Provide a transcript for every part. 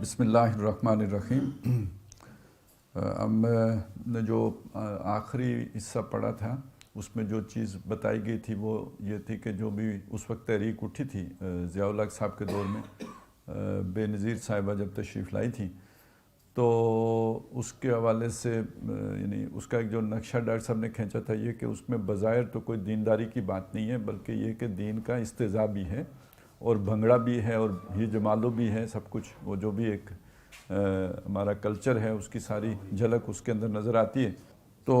بسم اللہ الرحمن الرحیم۔ اب میں نے جو آخری حصہ پڑھا تھا اس میں جو چیز بتائی گئی تھی وہ یہ تھی کہ جو بھی اس وقت تحریک اٹھی تھی ضیاء الحق صاحب کے دور میں، بے نظیر صاحبہ جب تشریف لائی تھی تو اس کے حوالے سے یعنی اس کا ایک جو نقشہ ڈاکٹر صاحب نے کھینچا تھا یہ کہ اس میں بظاہر تو کوئی دینداری کی بات نہیں ہے، بلکہ یہ کہ دین کا استہزاء بھی ہے اور بھنگڑا بھی ہے اور ہی جمالو بھی ہے، سب کچھ وہ جو بھی ایک ہمارا کلچر ہے اس کی ساری جھلک اس کے اندر نظر آتی ہے۔ تو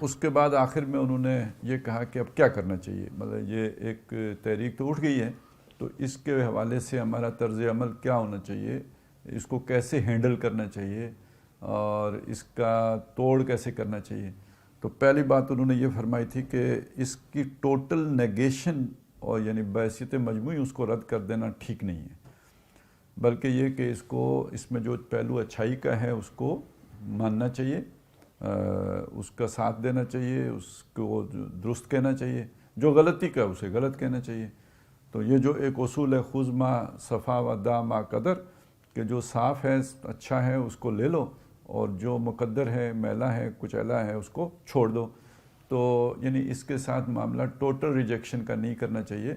اس کے بعد آخر میں انہوں نے یہ کہا کہ اب کیا کرنا چاہیے، مطلب یہ ایک تحریک تو اٹھ گئی ہے تو اس کے حوالے سے ہمارا طرز عمل کیا ہونا چاہیے، اس کو کیسے ہینڈل کرنا چاہیے اور اس کا توڑ کیسے کرنا چاہیے۔ تو پہلی بات انہوں نے یہ فرمائی تھی کہ اس کی ٹوٹل نیگیشن اور یعنی بحیثیت مجموعی اس کو رد کر دینا ٹھیک نہیں ہے، بلکہ یہ کہ اس میں جو پہلو اچھائی کا ہے اس کو ماننا چاہیے، اس کا ساتھ دینا چاہیے، اس کو درست کہنا چاہیے، جو غلطی کا اسے غلط کہنا چاہیے۔ تو یہ جو ایک اصول ہے خذ ما صفا و دع ما قدر، کہ جو صاف ہے اچھا ہے اس کو لے لو اور جو مقدر ہے میلا ہے کچیلا ہے اس کو چھوڑ دو۔ تو یعنی اس کے ساتھ معاملہ ٹوٹل ریجیکشن کا نہیں کرنا چاہیے،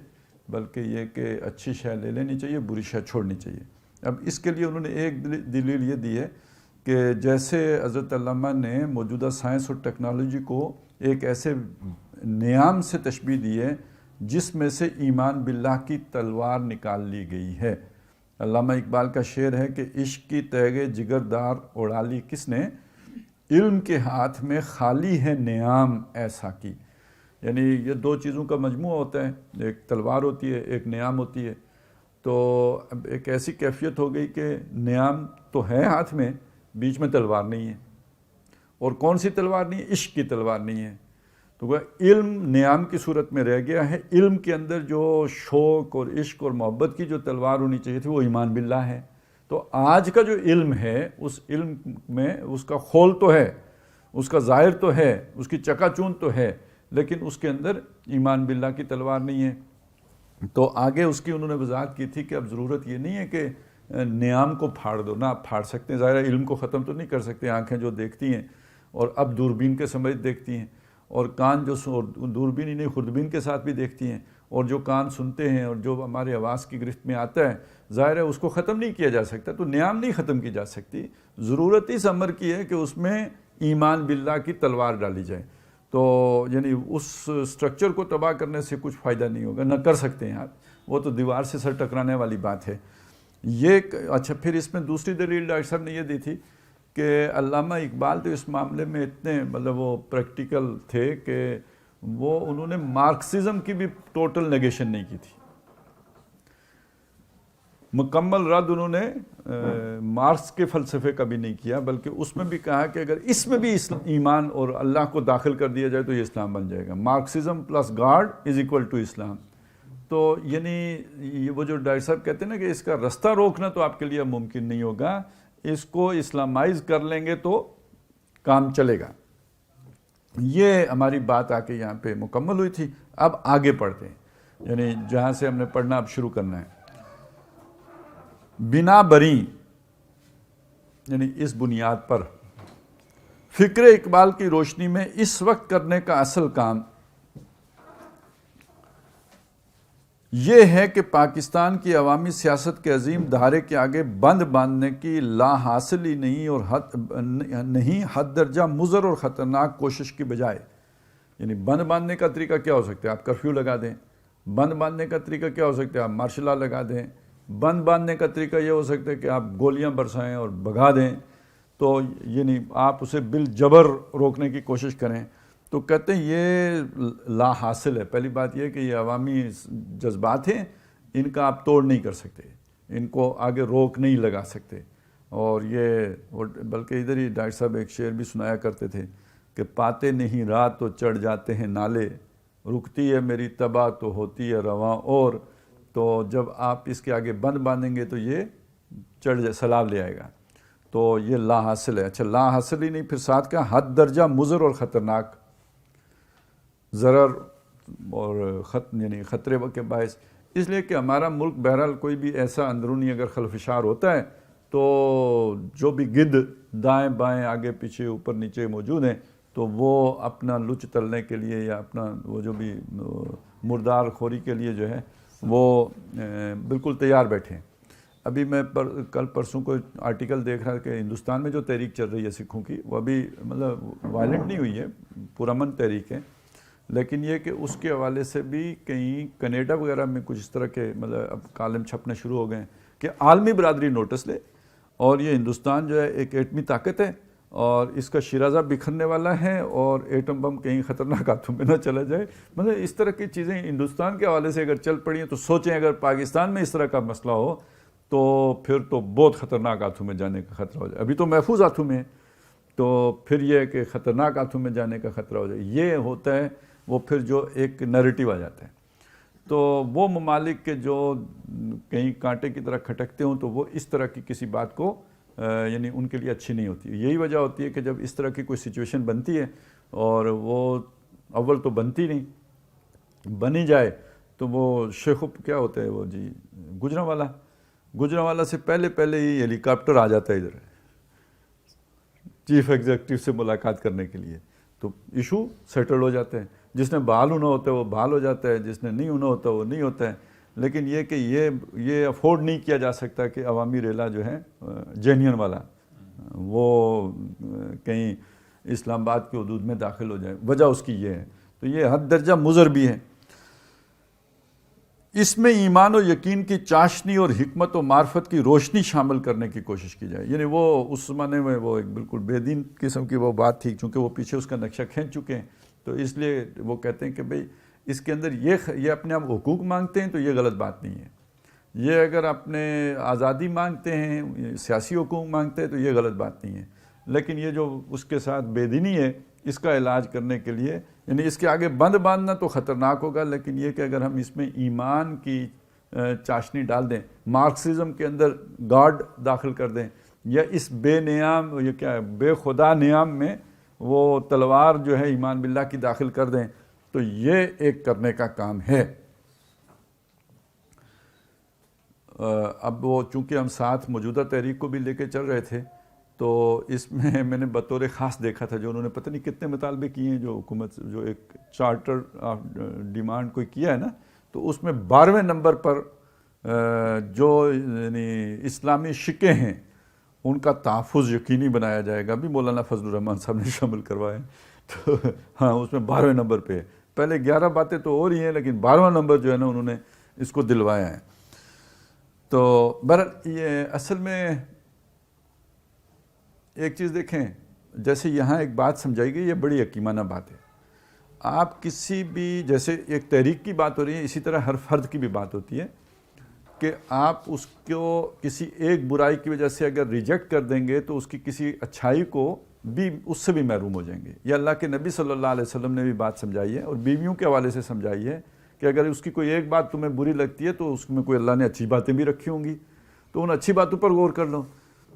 بلکہ یہ کہ اچھی شے لے لینی چاہیے، بری شے چھوڑنی چاہیے۔ اب اس کے لیے انہوں نے ایک دلیل یہ دی ہے کہ جیسے حضرت علامہ نے موجودہ سائنس اور ٹیکنالوجی کو ایک ایسے نیام سے تشبیہ دی ہے جس میں سے ایمان باللہ کی تلوار نکال لی گئی ہے۔ علامہ اقبال کا شعر ہے کہ عشق کی تیغ جگر دار اڑا لی کس نے، علم کے ہاتھ میں خالی ہے نیام ایسا کی۔ یعنی یہ دو چیزوں کا مجموعہ ہوتا ہے، ایک تلوار ہوتی ہے ایک نیام ہوتی ہے۔ تو اب ایک ایسی کیفیت ہو گئی کہ نیام تو ہے ہاتھ میں، بیچ میں تلوار نہیں ہے، اور کون سی تلوار نہیں ہے، عشق کی تلوار نہیں ہے۔ تو وہ علم نیام کی صورت میں رہ گیا ہے، علم کے اندر جو شوق اور عشق اور محبت کی جو تلوار ہونی چاہیے تھی وہ ایمان باللہ ہے۔ تو آج کا جو علم ہے اس علم میں اس کا خول تو ہے، اس کا ظاہر تو ہے، اس کی چکا چون تو ہے، لیکن اس کے اندر ایمان باللہ کی تلوار نہیں ہے۔ تو آگے اس کی انہوں نے وضاحت کی تھی کہ اب ضرورت یہ نہیں ہے کہ نیام کو پھاڑ دو، نہ آپ پھاڑ سکتے ہیں، ظاہر علم کو ختم تو نہیں کر سکتے، آنکھیں جو دیکھتی ہیں اور اب دوربین کے سمجھ دیکھتی ہیں، اور کان جو دوربین ہی نہیں خوردبین کے ساتھ بھی دیکھتی ہیں، اور جو کان سنتے ہیں اور جو ہمارے آواز کی گرفت میں آتا ہے، ظاہر ہے اس کو ختم نہیں کیا جا سکتا، تو نیام نہیں ختم کی جا سکتی۔ ضرورت اس امر کی ہے کہ اس میں ایمان باللہ کی تلوار ڈالی جائے۔ تو یعنی اس سٹرکچر کو تباہ کرنے سے کچھ فائدہ نہیں ہوگا، نہ کر سکتے ہیں آپ، وہ تو دیوار سے سر ٹکرانے والی بات ہے یہ۔ اچھا، پھر اس میں دوسری دلیل ڈاکٹر صاحب نے یہ دی تھی کہ علامہ اقبال تو اس معاملے میں اتنے مطلب وہ پریکٹیکل تھے کہ وہ انہوں نے مارکسزم کی بھی ٹوٹل نیگیشن نہیں کی تھی، مکمل رد انہوں نے مارکس کے فلسفے کا بھی نہیں کیا، بلکہ اس میں بھی کہا کہ اگر اس میں بھی ایمان اور اللہ کو داخل کر دیا جائے تو یہ اسلام بن جائے گا، Marxism plus God is equal to Islam. تو یعنی وہ جو ڈاکٹر صاحب کہتے ہیں نا کہ اس کا رستہ روکنا تو آپ کے لیے ممکن نہیں ہوگا، اس کو اسلامائز کر لیں گے تو کام چلے گا۔ یہ ہماری بات آ کے یہاں پہ مکمل ہوئی تھی۔ اب آگے پڑھتے ہیں، یعنی جہاں سے ہم نے پڑھنا اب شروع کرنا ہے۔ بنا بری، یعنی اس بنیاد پر فکر اقبال کی روشنی میں اس وقت کرنے کا اصل کام یہ ہے کہ پاکستان کی عوامی سیاست کے عظیم دھارے کے آگے بند باندھنے کی لا حاصل ہی نہیں اور حد درجہ مضر اور خطرناک کوشش کی بجائے، یعنی بند باندھنے کا طریقہ کیا ہو سکتا ہے، آپ کرفیو لگا دیں، بند باندھنے کا طریقہ کیا ہو سکتا ہے، آپ مارشل لا لگا دیں، بند باندھنے کا طریقہ یہ ہو سکتا ہے کہ آپ گولیاں برسائیں اور بھگا دیں، تو یعنی آپ اسے بالجبر روکنے کی کوشش کریں۔ تو کہتے ہیں یہ لا حاصل ہے۔ پہلی بات یہ کہ یہ عوامی جذبات ہیں، ان کا آپ توڑ نہیں کر سکتے، ان کو آگے روک نہیں لگا سکتے۔ اور یہ بلکہ ادھر ہی ڈاکٹر صاحب ایک شعر بھی سنایا کرتے تھے کہ پاتے نہیں رات تو چڑھ جاتے ہیں نالے، رکتی ہے میری تباہ تو ہوتی ہے رواں اور۔ تو جب آپ اس کے آگے بند باندھیں گے تو یہ سیلاب لے آئے گا۔ تو یہ لا حاصل ہے۔ اچھا، لا حاصل ہی نہیں، پھر ساتھ کا حد درجہ مضر اور خطرناک، ضرر اور یعنی خطرے کے باعث، اس لیے کہ ہمارا ملک بہرحال کوئی بھی ایسا اندرونی اگر خلفشار ہوتا ہے تو جو بھی گدھ دائیں بائیں آگے پیچھے اوپر نیچے موجود ہیں تو وہ اپنا لچ تلنے کے لیے یا اپنا وہ جو بھی مردار خوری کے لیے جو ہے وہ بالکل تیار بیٹھے ہیں. ابھی میں کل پرسوں کو آرٹیکل دیکھ رہا کہ ہندوستان میں جو تحریک چل رہی ہے سکھوں کی وہ ابھی مطلب وائلنٹ نہیں ہوئی ہے, پرامن تحریک ہے, لیکن یہ کہ اس کے حوالے سے بھی کہیں کینیڈا وغیرہ میں کچھ اس طرح کے مطلب اب کالم چھپنے شروع ہو گئے ہیں کہ عالمی برادری نوٹس لے, اور یہ ہندوستان جو ہے ایک ایٹمی طاقت ہے اور اس کا شیرازہ بکھرنے والا ہے اور ایٹم بم کہیں خطرناک ہاتھوں میں نہ چلا جائے. مطلب اس طرح کی چیزیں ہندوستان کے حوالے سے اگر چل پڑی ہیں تو سوچیں اگر پاکستان میں اس طرح کا مسئلہ ہو تو پھر تو بہت خطرناک ہاتھوں میں جانے کا خطرہ ہو جائے. ابھی تو محفوظ ہاتھوں میں ہے, تو پھر یہ کہ خطرناک ہاتھوں میں جانے کا خطرہ ہو جائے. یہ ہوتا ہے وہ پھر جو ایک نیریٹو آ جاتا ہے. تو وہ ممالک کے جو کہیں کانٹے کی طرح کھٹکتے ہوں تو وہ اس طرح کی کسی بات کو یعنی ان کے لیے اچھی نہیں ہوتی. یہی وجہ ہوتی ہے کہ جب اس طرح کی کوئی سچویشن بنتی ہے اور وہ اول تو بنتی نہیں, بنی جائے تو وہ شیخ کیا ہوتا ہے وہ جی گجرانوالہ سے پہلے ہی ہیلی کاپٹر آ جاتا ہے ادھر چیف ایگزیکٹو سے ملاقات کرنے کے لیے, تو ایشو سیٹل ہو جاتے ہیں. جس نے بحال ہونا ہوتا ہے وہ بحال ہو جاتا ہے, جس نے نہیں ہونا ہوتا وہ نہیں ہوتا ہے. لیکن یہ کہ یہ افورڈ نہیں کیا جا سکتا کہ عوامی ریلا جو ہے جینین والا وہ کہیں اسلام آباد کے حدود میں داخل ہو جائے. وجہ اس کی یہ ہے. تو یہ حد درجہ مضر بھی ہے. اس میں ایمان و یقین کی چاشنی اور حکمت و معرفت کی روشنی شامل کرنے کی کوشش کی جائے. یعنی وہ اس زمانے میں وہ ایک بالکل بے دین قسم کی وہ بات تھی, چونکہ وہ پیچھے اس کا نقشہ کھینچ چکے ہیں, تو اس لیے وہ کہتے ہیں کہ بھئی اس کے اندر یہ اپنے آپ حقوق مانگتے ہیں تو یہ غلط بات نہیں ہے. یہ اگر اپنے آزادی مانگتے ہیں, سیاسی حقوق مانگتے ہیں تو یہ غلط بات نہیں ہے. لیکن یہ جو اس کے ساتھ بے دینی ہے اس کا علاج کرنے کے لیے یعنی اس کے آگے بند باندھنا تو خطرناک ہوگا, لیکن یہ کہ اگر ہم اس میں ایمان کی چاشنی ڈال دیں, مارکسزم کے اندر گاڈ داخل کر دیں, یا اس بے نیام یہ کیا ہے بے خدا نیام میں وہ تلوار جو ہے ایمان باللہ کی داخل کر دیں, تو یہ ایک کرنے کا کام ہے. اب وہ چونکہ ہم ساتھ موجودہ تحریک کو بھی لے کے چل رہے تھے تو اس میں میں نے بطور خاص دیکھا تھا جو انہوں نے پتہ نہیں کتنے مطالبے کیے ہیں, جو حکومت جو ایک چارٹر ڈیمانڈ کوئی کیا ہے نا, تو اس میں 12ویں نمبر پر جو یعنی اسلامی شکیں ہیں ان کا تحفظ یقینی بنایا جائے گا. بھی مولانا فضل الرحمان صاحب نے شامل کروائے, تو ہاں اس میں 12ویں نمبر پہ ہے. پہلے 11 باتیں تو ہو رہی ہیں لیکن 12واں نمبر جو ہے نا انہوں نے اس کو دلوایا ہے. تو بہرحال یہ اصل میں ایک چیز دیکھیں, جیسے یہاں ایک بات سمجھائی گئی, یہ بڑی حکیمانہ بات ہے. آپ کسی بھی جیسے ایک تحریک کی بات ہو رہی ہے, اسی طرح ہر فرد کی بھی بات ہوتی ہے کہ آپ اس کو کسی ایک برائی کی وجہ سے اگر ریجیکٹ کر دیں گے تو اس کی کسی اچھائی کو بھی اس سے بھی محروم ہو جائیں گے. یہ اللہ کے نبی صلی اللہ علیہ وسلم نے بھی بات سمجھائی ہے اور بیویوں کے حوالے سے سمجھائی ہے کہ اگر اس کی کوئی ایک بات تمہیں بری لگتی ہے تو اس میں کوئی اللہ نے اچھی باتیں بھی رکھی ہوں گی, تو ان اچھی باتوں پر غور کر لو.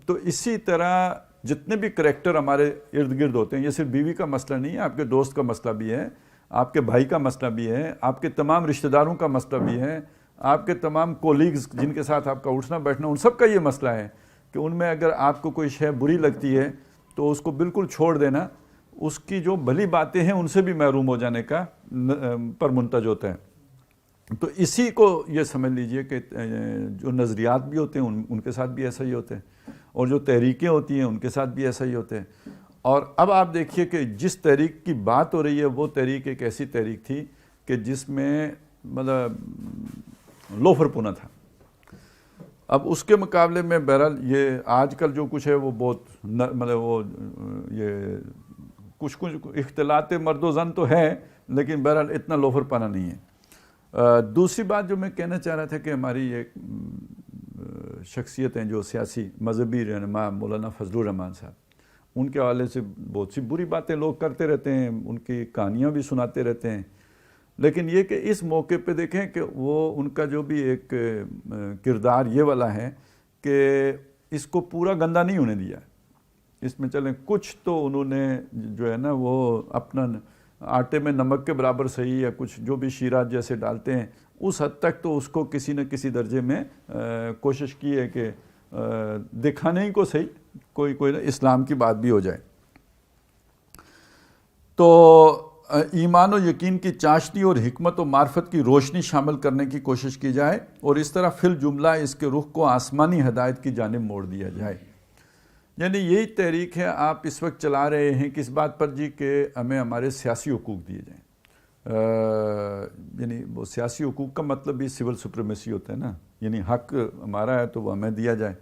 تو اسی طرح جتنے بھی کریکٹر ہمارے ارد گرد ہوتے ہیں, یہ صرف بیوی کا مسئلہ نہیں ہے, آپ کے دوست کا مسئلہ بھی ہے, آپ کے بھائی کا مسئلہ بھی ہے, آپ کے تمام رشتہ داروں کا مسئلہ بھی ہے, آپ کے تمام کولیگز جن کے ساتھ آپ کا اٹھنا بیٹھنا, ان سب کا یہ مسئلہ ہے کہ ان میں اگر آپ کو کوئی شے بری لگتی ہے تو اس کو بالکل چھوڑ دینا, اس کی جو بھلی باتیں ہیں ان سے بھی محروم ہو جانے کا پر منتج ہوتا ہے. تو اسی کو یہ سمجھ لیجئے کہ جو نظریات بھی ہوتے ہیں ان کے ساتھ بھی ایسا ہی ہوتے ہیں, اور جو تحریکیں ہوتی ہیں ان کے ساتھ بھی ایسا ہی ہوتے ہیں. اور اب آپ دیکھیے کہ جس تحریک کی بات ہو رہی ہے وہ تحریک ایک ایسی تحریک تھی کہ جس میں مطلب لوفر پونا تھا. اب اس کے مقابلے میں بہرحال یہ آج کل جو کچھ ہے وہ بہت مطلب وہ یہ کچھ اختلاط مرد و زن تو ہے, لیکن بہرحال اتنا لوفر پانا نہیں ہے. دوسری بات جو میں کہنا چاہ رہا تھا کہ ہماری ایک شخصیت ہیں جو سیاسی مذہبی رہنما مولانا فضل الرحمان صاحب, ان کے حوالے سے بہت سی بری باتیں لوگ کرتے رہتے ہیں, ان کی کہانیاں بھی سناتے رہتے ہیں, لیکن یہ کہ اس موقع پہ دیکھیں کہ وہ ان کا جو بھی ایک کردار یہ والا ہے کہ اس کو پورا گندا نہیں ہونے دیا. اس میں چلیں کچھ تو انہوں نے جو ہے نا وہ اپنا آٹے میں نمک کے برابر صحیح یا کچھ جو بھی شیرات جیسے ڈالتے ہیں اس حد تک تو اس کو کسی نہ کسی درجے میں کوشش کی ہے کہ دکھانے ہی کو صحیح کوئی اسلام کی بات بھی ہو جائے. تو ایمان و یقین کی چاشنی اور حکمت و معرفت کی روشنی شامل کرنے کی کوشش کی جائے اور اس طرح فی الجملہ اس کے رخ کو آسمانی ہدایت کی جانب موڑ دیا جائے. یعنی یہی تحریک ہے. آپ اس وقت چلا رہے ہیں کس بات پر جی کہ ہمیں ہمارے سیاسی حقوق دیے جائیں. یعنی وہ سیاسی حقوق کا مطلب بھی سول سپریمیسی ہوتا ہے نا, یعنی حق ہمارا ہے تو وہ ہمیں دیا جائے.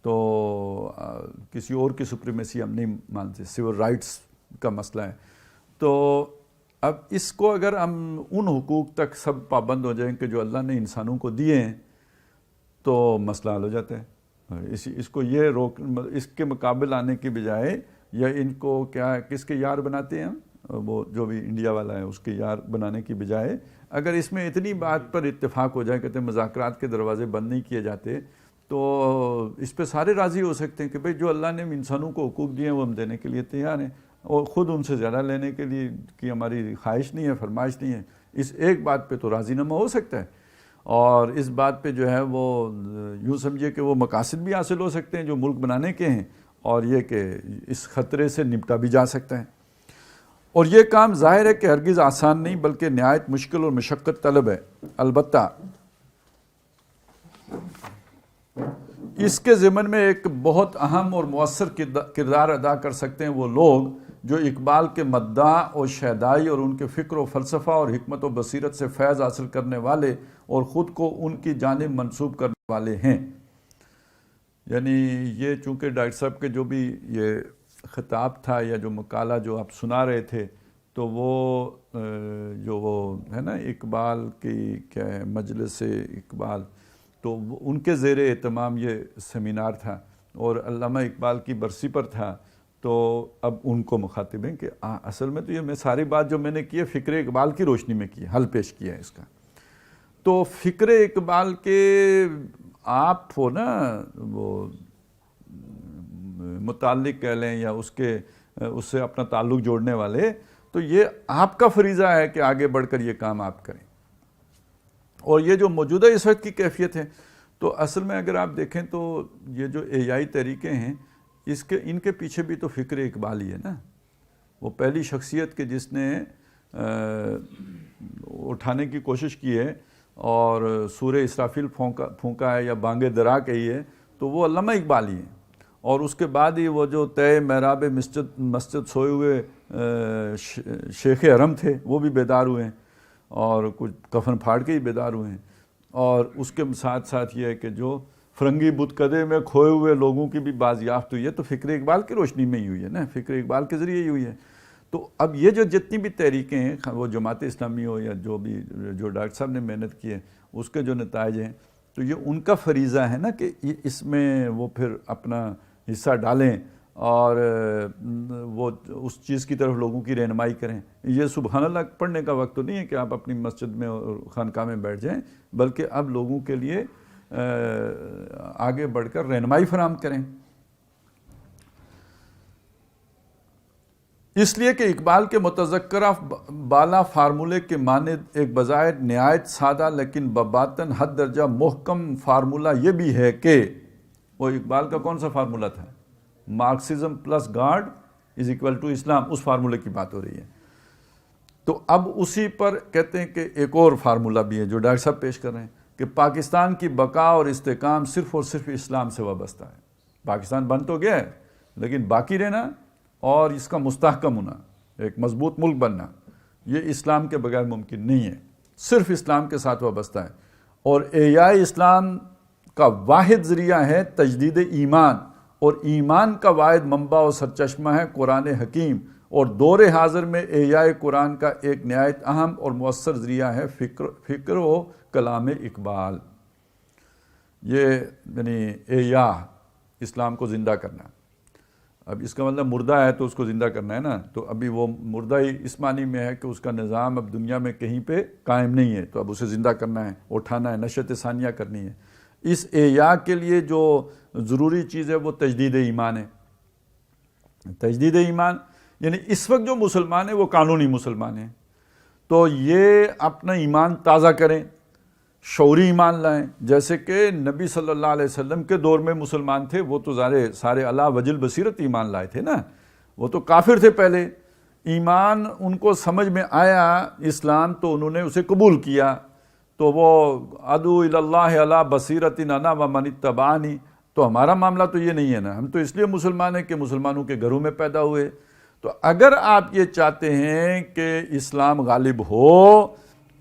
تو کسی اور کی سپریمیسی ہم نہیں مانتے, سول رائٹس کا مسئلہ ہے. تو اب اس کو اگر ہم ان حقوق تک سب پابند ہو جائیں کہ جو اللہ نے انسانوں کو دیے ہیں تو مسئلہ حل ہو جاتا ہے. اس کو یہ اس کے مقابل آنے کی بجائے یا ان کو کیا کس کے یار بناتے ہیں وہ جو بھی انڈیا والا ہے اس کے یار بنانے کی بجائے اگر اس میں اتنی بات پر اتفاق ہو جائے, کہتے ہیں مذاکرات کے دروازے بند نہیں کیے جاتے, تو اس پہ سارے راضی ہو سکتے ہیں کہ بھئی جو اللہ نے انسانوں کو حقوق دیے ہیں وہ ہم دینے کے لیے تیار ہیں اور خود ان سے زیادہ لینے کے لیے کی ہماری خواہش نہیں ہے, فرمائش نہیں ہے. اس ایک بات پہ تو راضی نامہ ہو سکتا ہے اور اس بات پہ جو ہے وہ یوں سمجھیے کہ وہ مقاصد بھی حاصل ہو سکتے ہیں جو ملک بنانے کے ہیں, اور یہ کہ اس خطرے سے نپٹا بھی جا سکتا ہے. اور یہ کام ظاہر ہے کہ ہرگز آسان نہیں بلکہ نہایت مشکل اور مشقت طلب ہے. البتہ اس کے ضمن میں ایک بہت اہم اور مؤثر کردار ادا کر سکتے ہیں وہ لوگ جو اقبال کے مداح اور شیدائی اور ان کے فکر و فلسفہ اور حکمت و بصیرت سے فیض حاصل کرنے والے اور خود کو ان کی جانب منسوب کرنے والے ہیں. یعنی یہ چونکہ ڈاکٹر صاحب کے جو بھی یہ خطاب تھا یا جو مقالہ جو آپ سنا رہے تھے تو وہ جو وہ ہے نا اقبال کی کیا ہے مجلس اقبال, تو ان کے زیر اہتمام یہ سیمینار تھا اور علامہ اقبال کی برسی پر تھا. تو اب ان کو مخاطب ہیں کہ اصل میں تو یہ میں ساری بات جو میں نے کی ہے فکر اقبال کی روشنی میں کی ہے, حل پیش کیا ہے اس کا. تو فکر اقبال کے آپ ہو نا وہ متعلق کہہ لیں یا اس سے اپنا تعلق جوڑنے والے, تو یہ آپ کا فریضہ ہے کہ آگے بڑھ کر یہ کام آپ کریں. اور یہ جو موجودہ اس وقت کی کیفیت ہے تو اصل میں اگر آپ دیکھیں تو یہ جو احیائی تحریکیں ہیں ان کے پیچھے بھی تو فکر اقبال ہی ہے نا. وہ پہلی شخصیت کے جس نے اٹھانے کی کوشش کی ہے اور سورہ اسرافیل پھونکا ہے یا بانگ درا کہی ہے تو وہ علامہ اقبال ہی ہیں. اور اس کے بعد ہی وہ جو تے محراب مسجد سوئے ہوئے شیخ حرم تھے وہ بھی بیدار ہوئے ہیں اور کچھ کفن پھاڑ کے ہی بیدار ہوئے ہیں. اور اس کے ساتھ ساتھ یہ ہے کہ جو فرنگی بت کدے میں کھوئے ہوئے لوگوں کی بھی بازیافت ہوئی ہے تو فکر اقبال کی روشنی میں ہی ہوئی ہے نا, فکر اقبال کے ذریعے ہی ہوئی ہے. تو اب یہ جو جتنی بھی تحریکیں ہیں وہ جماعت اسلامی ہو یا جو ڈاکٹر صاحب نے محنت کی ہے اس کے جو نتائج ہیں تو یہ ان کا فریضہ ہے نا کہ اس میں وہ پھر اپنا حصہ ڈالیں اور وہ اس چیز کی طرف لوگوں کی رہنمائی کریں. یہ سبحان اللہ پڑھنے کا وقت تو نہیں ہے کہ آپ اپنی مسجد میں اور خانقاہ میں بیٹھ جائیں, بلکہ اب لوگوں کے لیے آگے بڑھ کر رہنمائی فراہم کریں. اس لیے کہ اقبال کے متذکرہ بالا فارمولے کے مانند ایک بظاہر نہایت سادہ لیکن بباطن حد درجہ محکم فارمولہ یہ بھی ہے کہ وہ اقبال کا کون سا فارمولہ تھا, Marxism plus God is equal to Islam, اس فارمولے کی بات ہو رہی ہے. تو اب اسی پر کہتے ہیں کہ ایک اور فارمولہ بھی ہے جو ڈاکٹر صاحب پیش کر رہے ہیں کہ پاکستان کی بقا اور استحکام صرف اور صرف اسلام سے وابستہ ہے. پاکستان بن تو گیا ہے لیکن باقی رہنا اور اس کا مستحکم ہونا, ایک مضبوط ملک بننا, یہ اسلام کے بغیر ممکن نہیں ہے, صرف اسلام کے ساتھ وابستہ ہے. اور احیاء اسلام کا واحد ذریعہ ہے تجدید ایمان, اور ایمان کا واحد منبع و سرچشمہ ہے قرآن حکیم, اور دور حاضر میں احیاء قرآن کا ایک نہایت اہم اور مؤثر ذریعہ ہے فکر و کلام اقبال. یہ یعنی احیاء اسلام کو زندہ کرنا. اب اس کا مطلب مردہ ہے تو اس کو زندہ کرنا ہے نا, تو ابھی وہ مردہ ہی اس معنی میں ہے کہ اس کا نظام اب دنیا میں کہیں پہ قائم نہیں ہے, تو اب اسے زندہ کرنا ہے, اٹھانا ہے, نشأت ثانیہ کرنی ہے. اس احیاء کے لیے جو ضروری چیز ہے وہ تجدید ایمان ہے. تجدید ایمان یعنی اس وقت جو مسلمان ہیں وہ قانونی مسلمان ہیں, تو یہ اپنا ایمان تازہ کریں, شعوری ایمان لائیں. جیسے کہ نبی صلی اللہ علیہ وسلم کے دور میں مسلمان تھے، وہ تو سارے علی وجہ البصیرت ایمان لائے تھے نا، وہ تو کافر تھے پہلے. ایمان ان کو سمجھ میں آیا اسلام تو انہوں نے اسے قبول کیا، تو وہ ادعو الی اللہ علی بصیرۃ انا ومن اتبعنی. تو ہمارا معاملہ تو یہ نہیں ہے نا، ہم تو اس لیے مسلمان ہیں کہ مسلمانوں کے گھروں میں پیدا ہوئے. تو اگر آپ یہ چاہتے ہیں کہ اسلام غالب ہو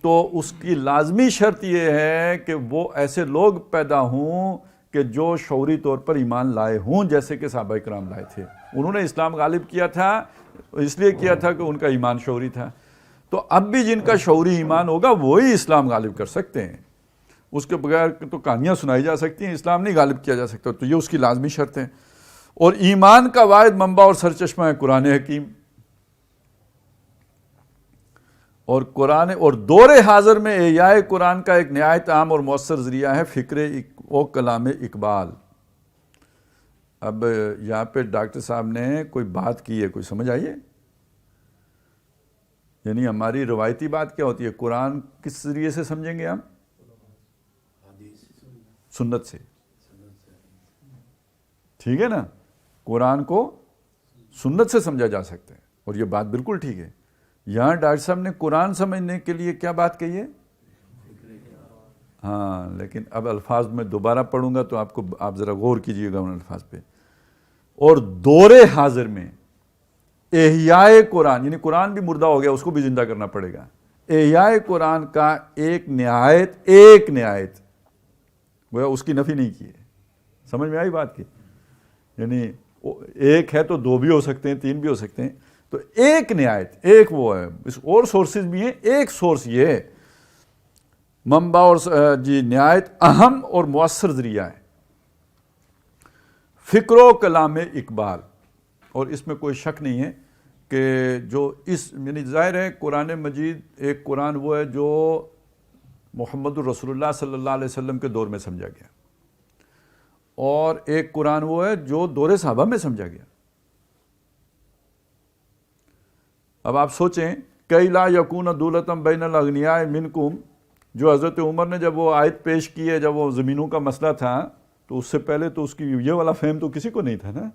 تو اس کی لازمی شرط یہ ہے کہ وہ ایسے لوگ پیدا ہوں کہ جو شعوری طور پر ایمان لائے ہوں، جیسے کہ صحابہ کرام لائے تھے. انہوں نے اسلام غالب کیا تھا، اس لیے کیا تھا کہ ان کا ایمان شعوری تھا. تو اب بھی جن کا شعوری ایمان ہوگا وہی اسلام غالب کر سکتے ہیں. اس کے بغیر تو کہانیاں سنائی جا سکتی ہیں، اسلام نہیں غالب کیا جا سکتا. تو یہ اس کی لازمی شرط ہے. اور ایمان کا واحد منبع اور سرچشمہ ہے قرآن حکیم. اور قرآن اور دور حاضر میں احیاء قرآن کا ایک نہایت عام اور مؤثر ذریعہ ہے فکر و کلام اقبال. اب یہاں پہ ڈاکٹر صاحب نے کوئی بات کی ہے، کوئی سمجھ آئیے؟ یعنی ہماری روایتی بات کیا ہوتی ہے؟ قرآن کس ذریعے سے سمجھیں گے ہم؟ سنت سے. ٹھیک ہے نا، قرآن کو سنت سے سمجھا جا سکتا ہے، اور یہ بات بالکل ٹھیک ہے. یہاں ڈاکٹر صاحب نے قرآن سمجھنے کے لیے کیا بات کہی ہے؟ ہاں، لیکن اب الفاظ میں دوبارہ پڑھوں گا تو آپ ذرا غور کیجئے گا ان الفاظ پہ. اور دور حاضر میں احیاء قرآن، یعنی قرآن بھی مردہ ہو گیا، اس کو بھی زندہ کرنا پڑے گا. احیاء قرآن کا ایک نہایت وہ اس کی نفی نہیں کی ہے. سمجھ میں آئی بات کی؟ یعنی ایک ہے تو دو بھی ہو سکتے ہیں، تین بھی ہو سکتے ہیں. تو ایک وہ ہے. اس اور سورسز بھی ہیں، ایک سورس یہ ہے منبع اور نہایت اہم اور مؤثر ذریعہ ہے فکر و کلام اقبال. اور اس میں کوئی شک نہیں ہے کہ جو یعنی ظاہر ہے قرآن مجید ایک قرآن وہ ہے جو محمد الرسول اللہ صلی اللہ علیہ وسلم کے دور میں سمجھا گیا، اور ایک قرآن وہ ہے جو دور صحابہ میں سمجھا گیا. اب آپ سوچیں کئی لا یکون دولتم بین الاغنیاء منکم، جو حضرت عمر نے جب وہ آیت پیش کی ہے، جب وہ زمینوں کا مسئلہ تھا، تو اس سے پہلے تو اس کی یہ والا فہم تو کسی کو نہیں تھا نا.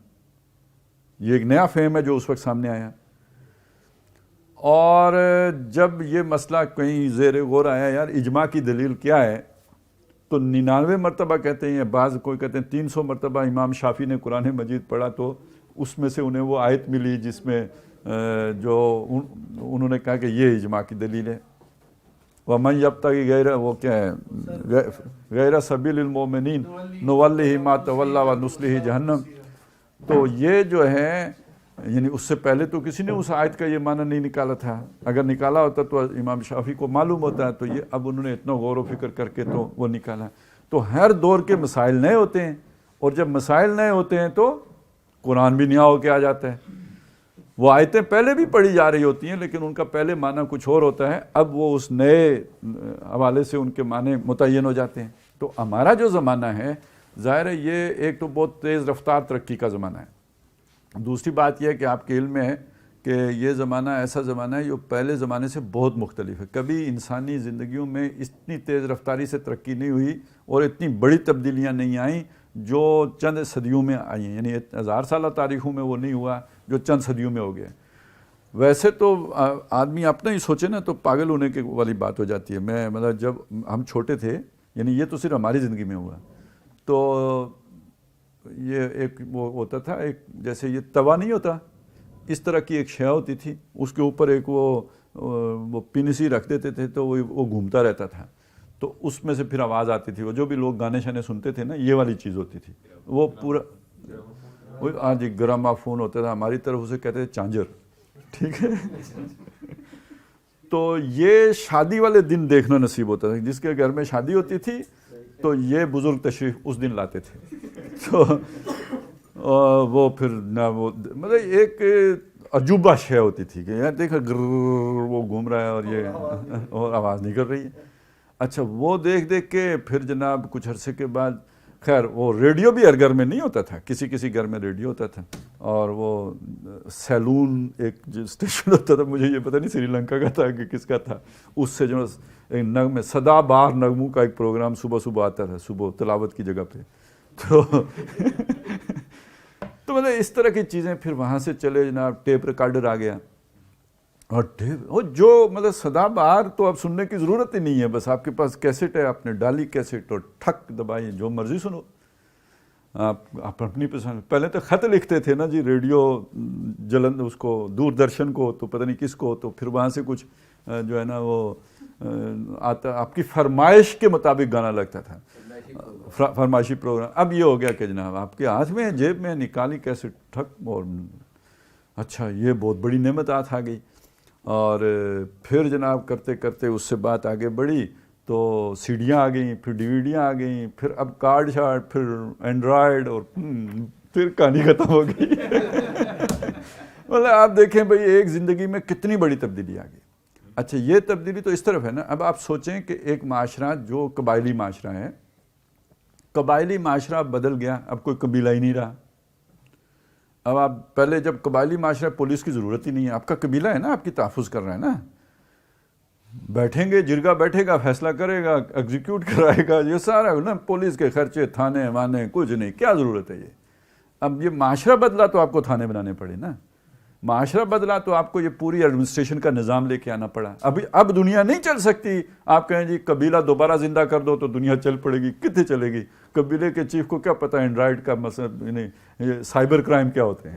یہ ایک نیا فہم ہے جو اس وقت سامنے آیا. اور جب یہ مسئلہ کہیں زیر غور آیا یار اجماع کی دلیل کیا ہے، تو 99 مرتبہ کہتے ہیں، بعض کوئی کہتے ہیں 300 مرتبہ امام شافعی نے قرآن مجید پڑھا تو اس میں سے انہیں وہ آیت ملی جس میں جو انہوں نے کہا کہ یہ اجماع کی دلیل ہے. وَمَنْ يَبْتَغِ غَيْرَ وہ کیا ہے غیر سبیل المؤمنین نوَلِّهِ مَا تَوَلَّى وَنُصْلِهِ جہنم. تو یہ جو ہے یعنی اس سے پہلے تو کسی نے اس آیت کا یہ معنی نہیں نکالا تھا. اگر نکالا ہوتا تو امام شافعی کو معلوم ہوتا ہے. تو یہ اب انہوں نے اتنا غور و فکر کر کے تو وہ نکالا. تو ہر دور کے مسائل نئے ہوتے ہیں، اور جب مسائل نئے ہوتے ہیں تو قرآن بھی نیا ہو کے آ جاتا ہے. وہ آیتیں پہلے بھی پڑھی جا رہی ہوتی ہیں لیکن ان کا پہلے معنی کچھ اور ہوتا ہے، اب وہ اس نئے حوالے سے ان کے معنی متعین ہو جاتے ہیں. تو ہمارا جو زمانہ ہے ظاہر ہے یہ ایک تو بہت تیز رفتار ترقی کا زمانہ ہے. دوسری بات یہ ہے کہ آپ کے علم میں ہے کہ یہ زمانہ ایسا زمانہ ہے جو پہلے زمانے سے بہت مختلف ہے. کبھی انسانی زندگیوں میں اتنی تیز رفتاری سے ترقی نہیں ہوئی اور اتنی بڑی تبدیلیاں نہیں آئیں جو چند صدیوں میں آئی ہیں. یعنی 1000 سالہ تاریخوں میں وہ نہیں ہوا جو چند صدیوں میں ہو گیا. ویسے تو آدمی اپنا ہی سوچے نا تو پاگل ہونے کی والی بات ہو جاتی ہے. میں مطلب جب ہم چھوٹے تھے، یعنی یہ تو صرف ہماری زندگی میں ہوا، تو یہ ایک وہ ہوتا تھا، ایک جیسے یہ توا نہیں ہوتا، اس طرح کی ایک شے ہوتی تھی، اس کے اوپر ایک وہ پن سی رکھ دیتے تھے تو وہ گھومتا رہتا تھا. تو اس میں سے پھر آواز آتی تھی. وہ جو بھی لوگ گانے شانے سنتے تھے نا، یہ والی چیز ہوتی تھی. وہ پورا ہاں جی گراما فون ہوتا تھا، ہماری طرف اسے کہتے تھے چانجر. ٹھیک ہے. تو یہ شادی والے دن دیکھنا نصیب ہوتا تھا. جس کے گھر میں شادی ہوتی تھی تو یہ بزرگ تشریف اس دن لاتے تھے. تو وہ پھر نہ وہ مطلب ایک عجوبہ شے ہوتی تھی کہ یار دیکھا وہ گھوم رہا ہے اور یہ اور آواز نہیں کر رہی ہے. اچھا وہ دیکھ کے پھر جناب کچھ عرصے کے بعد خیر وہ ریڈیو بھی ہر گھر میں نہیں ہوتا تھا، کسی کسی گھر میں ریڈیو ہوتا تھا، اور وہ سیلون ایک جو اسٹیشن ہوتا تھا، مجھے یہ پتہ نہیں سری لنکا کا تھا کہ کس کا تھا، اس سے جو ایک نغمے صدا بار نغموں کا ایک پروگرام صبح صبح آتا تھا، صبح تلاوت کی جگہ پہ، تو مطلب اس طرح کی چیزیں. پھر وہاں سے چلے جناب ٹیپ ریکارڈر آ گیا، اور جو مطلب صدا بار تو اب سننے کی ضرورت ہی نہیں ہے، بس آپ کے پاس کیسٹ ہے، آپ نے ڈالی کیسٹ اور ٹھک دبائی جو مرضی سنو آپ اپنی پسند. پہلے تو خط لکھتے تھے نا جی، ریڈیو جلند اس کو دوردرشن کو تو پتہ نہیں کس کو، تو پھر وہاں سے کچھ جو ہے نا وہ آتا، آپ کی فرمائش کے مطابق گانا لگتا تھا، فرمائشی پروگرام. اب یہ ہو گیا کہ جناب آپ کے ہاتھ میں جیب میں نکالی کیسٹ ٹھک، اور اچھا یہ بہت بڑی نعمت آ گئی. اور پھر جناب کرتے کرتے اس سے بات آگے بڑھی تو سیڈیاں آ گئیں، پھر ڈی وی ڈیاں آ گئیں، پھر اب کارڈ شارڈ، پھر اینڈرائڈ، اور پھر کہانی ختم ہو گئی. مطلب آپ دیکھیں بھئی ایک زندگی میں کتنی بڑی تبدیلی آ گئی. اچھا یہ تبدیلی تو اس طرف ہے نا. اب آپ سوچیں کہ ایک معاشرہ جو قبائلی معاشرہ ہے، قبائلی معاشرہ بدل گیا، اب کوئی قبیلہ ہی نہیں رہا. اب آپ پہلے جب قبائلی معاشرہ پولیس کی ضرورت ہی نہیں ہے، آپ کا قبیلہ ہے نا، آپ کی تحفظ کر رہا ہے نا، بیٹھیں گے جرگہ بیٹھے گا، فیصلہ کرے گا، ایگزیکیوٹ کرائے گا، یہ سارا نا پولیس کے خرچے، تھانے وانے کچھ نہیں، کیا ضرورت ہے یہ. اب یہ معاشرہ بدلا تو آپ کو تھانے بنانے پڑے نا، معاشرہ بدلا تو آپ کو یہ پوری ایڈمنسٹریشن کا نظام لے کے آنا پڑا. اب دنیا نہیں چل سکتی. آپ کہیں جی قبیلہ دوبارہ زندہ کر دو تو دنیا چل پڑے گی، کتنے چلے گی؟ قبیلے کے چیف کو کیا پتہ اینڈرائڈ کا مسئلہ، یہ سائبر کرائم کیا ہوتے ہیں،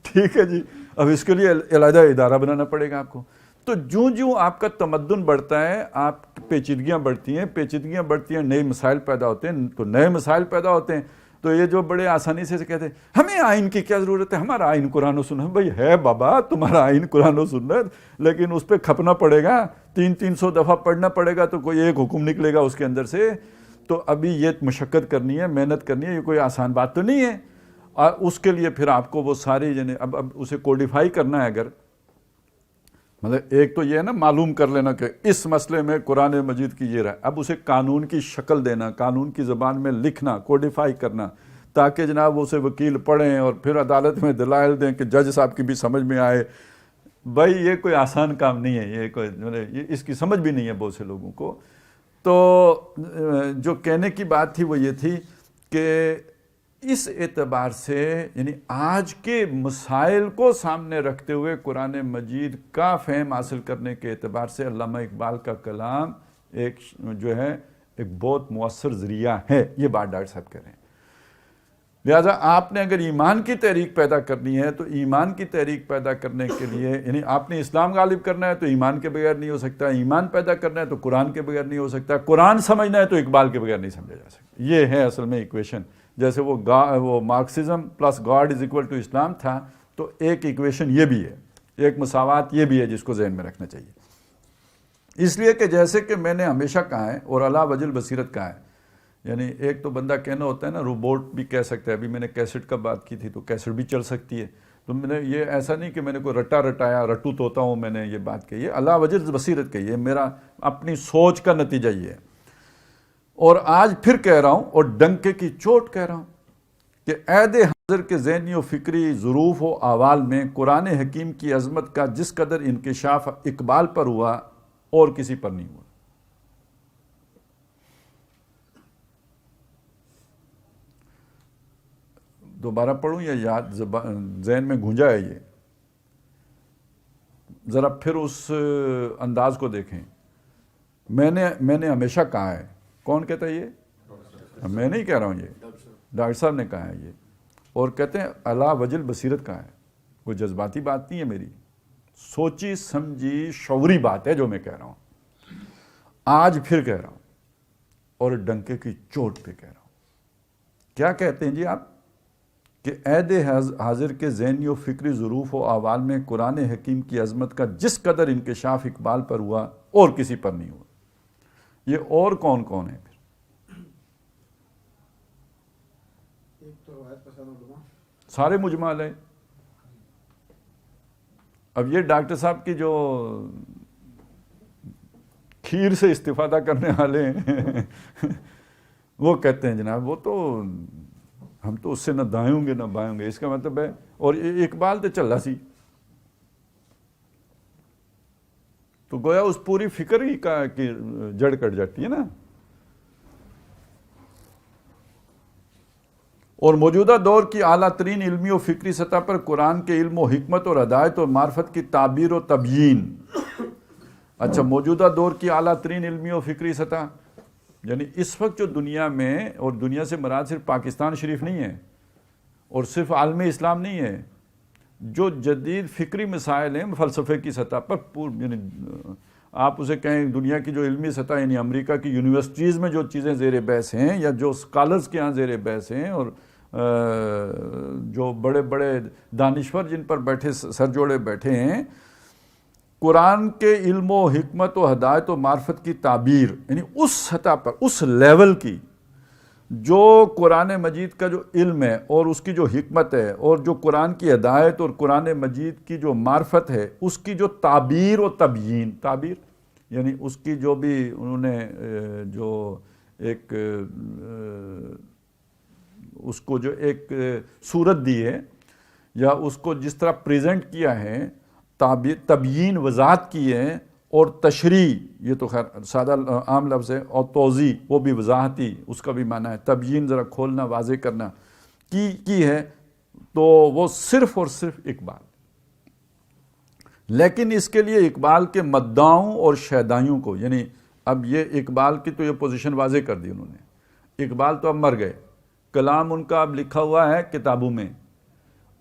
ٹھیک ہے جی. اب اس کے لیے علیحدہ ادارہ بنانا پڑے گا آپ کو. تو جوں آپ کا تمدن بڑھتا ہے، آپ پیچیدگیاں بڑھتی ہیں، نئے مسائل پیدا ہوتے ہیں، تو نئے مسائل پیدا ہوتے ہیں تو یہ جو بڑے آسانی سے کہتے ہیں ہمیں آئین کی کیا ضرورت ہے، ہمارا آئین قرآن و سنت. بھائی ہے بابا تمہارا آئین قرآن و سنت، لیکن اس پہ کھپنا پڑے گا، 300 دفعہ پڑھنا پڑے گا تو کوئی ایک حکم نکلے گا اس کے اندر سے. تو ابھی یہ مشقت کرنی ہے، محنت کرنی ہے، یہ کوئی آسان بات تو نہیں ہے. اور اس کے لیے پھر آپ کو وہ ساری یعنی اب اسے کوڈیفائی کرنا ہے. اگر مطلب ایک تو یہ ہے نا معلوم کر لینا کہ اس مسئلے میں قرآن مجید کی یہ رائے، اب اسے قانون کی شکل دینا، قانون کی زبان میں لکھنا، کوڈیفائی کرنا، تاکہ جناب اسے وکیل پڑھیں اور پھر عدالت میں دلائل دیں کہ جج صاحب کی بھی سمجھ میں آئے. بھائی یہ کوئی آسان کام نہیں ہے، یہ کوئی اس کی سمجھ بھی نہیں ہے بہت سے لوگوں کو. تو جو کہنے کی بات تھی وہ یہ تھی کہ اس اعتبار سے یعنی آج کے مسائل کو سامنے رکھتے ہوئے قرآن مجید کا فہم حاصل کرنے کے اعتبار سے علامہ اقبال کا کلام ایک جو ہے ایک بہت مؤثر ذریعہ ہے. یہ بات ڈاکٹر صاحب کہہ رہے ہیں. لہٰذا آپ نے اگر ایمان کی تحریک پیدا کرنی ہے تو ایمان کی تحریک پیدا کرنے کے لیے یعنی آپ نے اسلام غالب کرنا ہے تو ایمان کے بغیر نہیں ہو سکتا، ایمان پیدا کرنا ہے تو قرآن کے بغیر نہیں ہو سکتا، قرآن سمجھنا ہے تو اقبال کے بغیر نہیں سمجھا جا سکتا. یہ ہے اصل میں ایکویشن. جیسے وہ Marxism plus God is equal to Islam تھا، تو ایک ایکویشن یہ بھی ہے، ایک مساوات یہ بھی ہے جس کو ذہن میں رکھنا چاہیے. اس لیے کہ جیسے کہ میں نے ہمیشہ کہا ہے اور علی وجہ البصیرت کہا ہے، یعنی ایک تو بندہ کہنا ہوتا ہے نا روبوٹ بھی کہہ سکتا ہے. ابھی میں نے کیسٹ کا بات کی تھی تو کیسٹ بھی چل سکتی ہے. تو میں نے یہ ایسا نہیں کہ میں نے کوئی رٹایا رٹو توتا ہوں میں نے یہ بات کہی ہے، علی وجہ البصیرت کہی ہے، میرا اپنی سوچ کا نتیجہ یہ ہے. اور آج پھر کہہ رہا ہوں اور ڈنکے کی چوٹ کہہ رہا ہوں کہ عہد حاضر کے ذہنی و فکری ظروف و احوال میں قرآن حکیم کی عظمت کا جس قدر انکشاف اقبال پر ہوا اور کسی پر نہیں ہوا. دوبارہ پڑھوں یا یاد ذہن میں گونجا ہے یہ؟ ذرا پھر اس انداز کو دیکھیں. میں نے ہمیشہ کہا ہے. کون کہتا ہے یہ؟ میں نہیں کہہ رہا ہوں، یہ ڈاکٹر صاحب نے کہا ہے یہ. اور کہتے ہیں علی وجہ البصیرت کہا ہے. کوئی جذباتی بات نہیں ہے، میری سوچی سمجھی شعوری بات ہے جو میں کہہ رہا ہوں. آج پھر کہہ رہا ہوں اور ڈنکے کی چوٹ پہ کہہ رہا ہوں. کیا کہتے ہیں جی آپ؟ کہ عہد حاضر کے ذہنی و فکری ظروف و احوال میں قرآن حکیم کی عظمت کا جس قدر انکشاف اقبال پر ہوا اور کسی پر نہیں ہوا. یہ اور کون کون ہے پھر؟ سارے مجمع علیہ. اب یہ ڈاکٹر صاحب کی جو کھیر سے استفادہ کرنے والے ہیں وہ کہتے ہیں جناب وہ تو ہم تو اس سے نہ دائیں ہوں گے نہ بائیں ہوں گے، اس کا مطلب ہے، اور اقبال تو چل رہا سی، تو گویا اس پوری فکر ہی کا کی جڑ کٹ جاتی ہے نا۔ اور موجودہ دور کی اعلیٰ ترین علمی و فکری سطح پر قرآن کے علم و حکمت اور ہدایت اور معرفت کی تعبیر و تبیین۔ اچھا، موجودہ دور کی اعلیٰ ترین علمی و فکری سطح یعنی اس وقت جو دنیا میں، اور دنیا سے مراد صرف پاکستان شریف نہیں ہے اور صرف عالم اسلام نہیں ہے، جو جدید فکری مسائل ہیں فلسفے کی سطح پر، یعنی آپ اسے کہیں دنیا کی جو علمی سطح، یعنی امریکہ کی یونیورسٹیز میں جو چیزیں زیر بحث ہیں یا جو اسکالرز کے ہاں زیر بحث ہیں، اور جو بڑے بڑے دانشور جن پر بیٹھے سر جوڑے بیٹھے ہیں، قرآن کے علم و حکمت و ہدایت و معرفت کی تعبیر، یعنی اس سطح پر، اس لیول کی، جو قرآن مجید کا جو علم ہے اور اس کی جو حکمت ہے اور جو قرآن کی ہدایت اور قرآن مجید کی جو معرفت ہے، اس کی جو تعبیر و تبیین، تعبیر یعنی اس کی جو بھی انہوں نے جو ایک اس کو جو ایک صورت دی ہے یا اس کو جس طرح پریزنٹ کیا ہے، تبیین وضاحت کی ہے، اور تشریح، یہ تو خیر سادہ عام لفظ ہے، اور توضیح وہ بھی وضاحتی، اس کا بھی معنی ہے تبیین، ذرا کھولنا واضح کرنا کی ہے، تو وہ صرف اور صرف اقبال۔ لیکن اس کے لیے اقبال کے مدعاؤں اور شیدائیوں کو، یعنی اب یہ اقبال کی تو یہ پوزیشن واضح کر دی انہوں نے، اقبال تو اب مر گئے، کلام ان کا اب لکھا ہوا ہے کتابوں میں،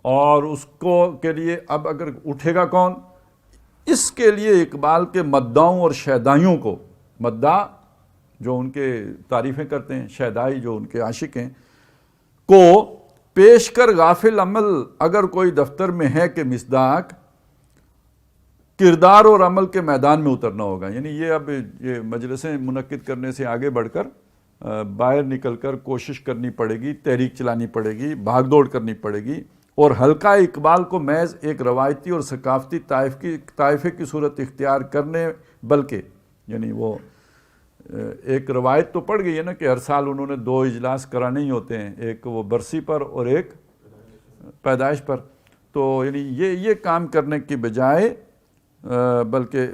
اور اس کو کے لیے اب اگر اٹھے گا کون، اس کے لیے اقبال کے مدعاؤں اور شیدائیوں کو، مدعا جو ان کے تعریفیں کرتے ہیں، شیدائی جو ان کے عاشق ہیں، کو پیش کر غافل عمل اگر کوئی دفتر میں ہے کہ مصداق، کردار اور عمل کے میدان میں اترنا ہوگا۔ یعنی یہ اب یہ مجلسیں منعقد کرنے سے آگے بڑھ کر باہر نکل کر کوشش کرنی پڑے گی، تحریک چلانی پڑے گی، بھاگ دوڑ کرنی پڑے گی، اور حلقہ اقبال کو محض ایک روایتی اور ثقافتی طائفے کی صورت اختیار کرنے، بلکہ یعنی وہ ایک روایت تو پڑ گئی ہے نا کہ ہر سال انہوں نے 2 اجلاس کرانے ہی ہوتے ہیں، ایک وہ برسی پر اور ایک پیدائش پر، تو یعنی یہ کام کرنے کی بجائے بلکہ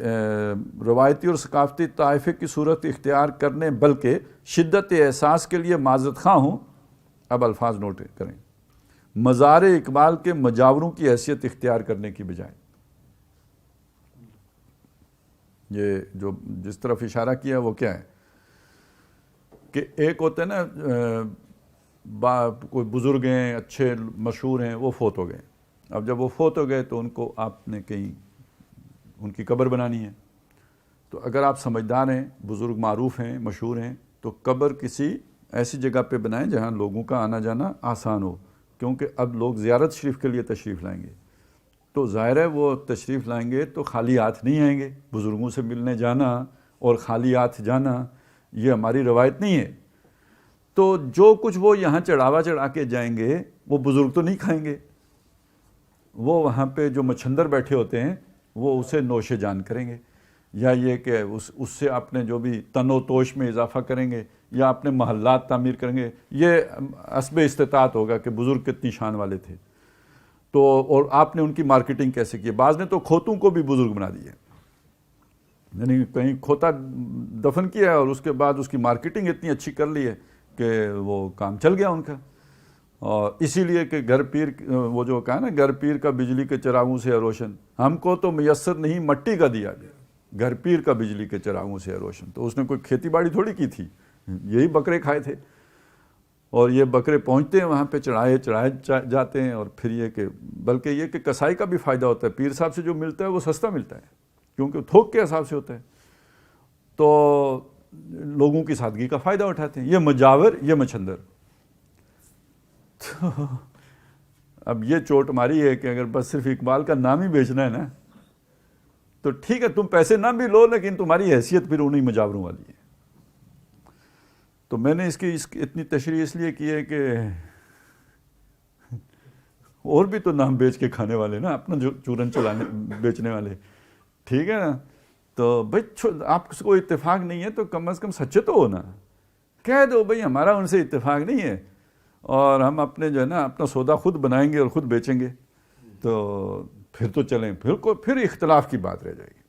روایتی اور ثقافتی طائفے کی صورت اختیار کرنے، بلکہ شدت احساس کے لیے معذرت خواہ ہوں، اب الفاظ نوٹ کریں، مزار اقبال کے مجاوروں کی حیثیت اختیار کرنے کی بجائے۔ یہ جو جس طرف اشارہ کیا وہ کیا ہے کہ ایک ہوتے ہیں نا کوئی بزرگ ہیں، اچھے مشہور ہیں، وہ فوت ہو گئے، اب جب وہ فوت ہو گئے تو ان کو آپ نے کہیں ان کی قبر بنانی ہے، تو اگر آپ سمجھدار ہیں، بزرگ معروف ہیں، مشہور ہیں، تو قبر کسی ایسی جگہ پہ بنائیں جہاں لوگوں کا آنا جانا آسان ہو، کیونکہ اب لوگ زیارت شریف کے لیے تشریف لائیں گے، تو ظاہر ہے وہ تشریف لائیں گے تو خالی ہاتھ نہیں آئیں گے، بزرگوں سے ملنے جانا اور خالی ہاتھ جانا یہ ہماری روایت نہیں ہے، تو جو کچھ وہ یہاں چڑھاوا چڑھا کے جائیں گے وہ بزرگ تو نہیں کھائیں گے، وہ وہاں پہ جو مچھندر بیٹھے ہوتے ہیں وہ اسے نوش جان کریں گے، یا یہ کہ اس سے اپنے جو بھی تن و توش میں اضافہ کریں گے یا اپنے محلات تعمیر کریں گے، یہ حسب استطاعت ہوگا کہ بزرگ کتنی شان والے تھے، تو اور آپ نے ان کی مارکیٹنگ کیسے کی، بعض نے تو کھوتوں کو بھی بزرگ بنا دیے، یعنی کہیں کھوتا دفن کیا اور اس کے بعد اس کی مارکیٹنگ اتنی اچھی کر لی ہے کہ وہ کام چل گیا ان کا، اور اسی لیے کہ گھر پیر، وہ جو کہا نا گھر پیر کا بجلی کے چراغوں سے ہے روشن، ہم کو تو میسر نہیں مٹی کا دیا گیا، گھر پیر کا بجلی کے چراغوں سے ہے روشن، تو اس نے کوئی کھیتی باڑی تھوڑی کی تھی، یہی بکرے کھائے تھے، اور یہ بکرے پہنچتے ہیں وہاں پہ چڑھائے جاتے ہیں، اور پھر یہ کہ بلکہ یہ کہ کسائی کا بھی فائدہ ہوتا ہے، پیر صاحب سے جو ملتا ہے وہ سستا ملتا ہے کیونکہ تھوک کے حساب سے ہوتا ہے، تو لوگوں کی سادگی کا فائدہ اٹھاتے ہیں، یہ مجاور، یہ مچھندر۔ تو اب یہ چوٹ ماری ہے کہ اگر بس صرف اقبال کا نام ہی بیچنا ہے نا تو ٹھیک ہے، تم پیسے نہ بھی لو لیکن تمہاری حیثیت پھر انہیں مجاوروں والی ہے۔ تو میں نے اس کی اتنی تشریح اس لیے کی ہے کہ اور بھی تو نام بیچ کے کھانے والے نا، اپنا جو چورن چلانے بیچنے والے، ٹھیک ہے نا، تو بھائی آپ کو اتفاق نہیں ہے تو کم از کم سچے تو ہو نا، کہہ دو بھئی ہمارا ان سے اتفاق نہیں ہے اور ہم اپنے جو ہے نا اپنا سودا خود بنائیں گے اور خود بیچیں گے، تو پھر تو چلیں، پھر اختلاف کی بات رہ جائے گی،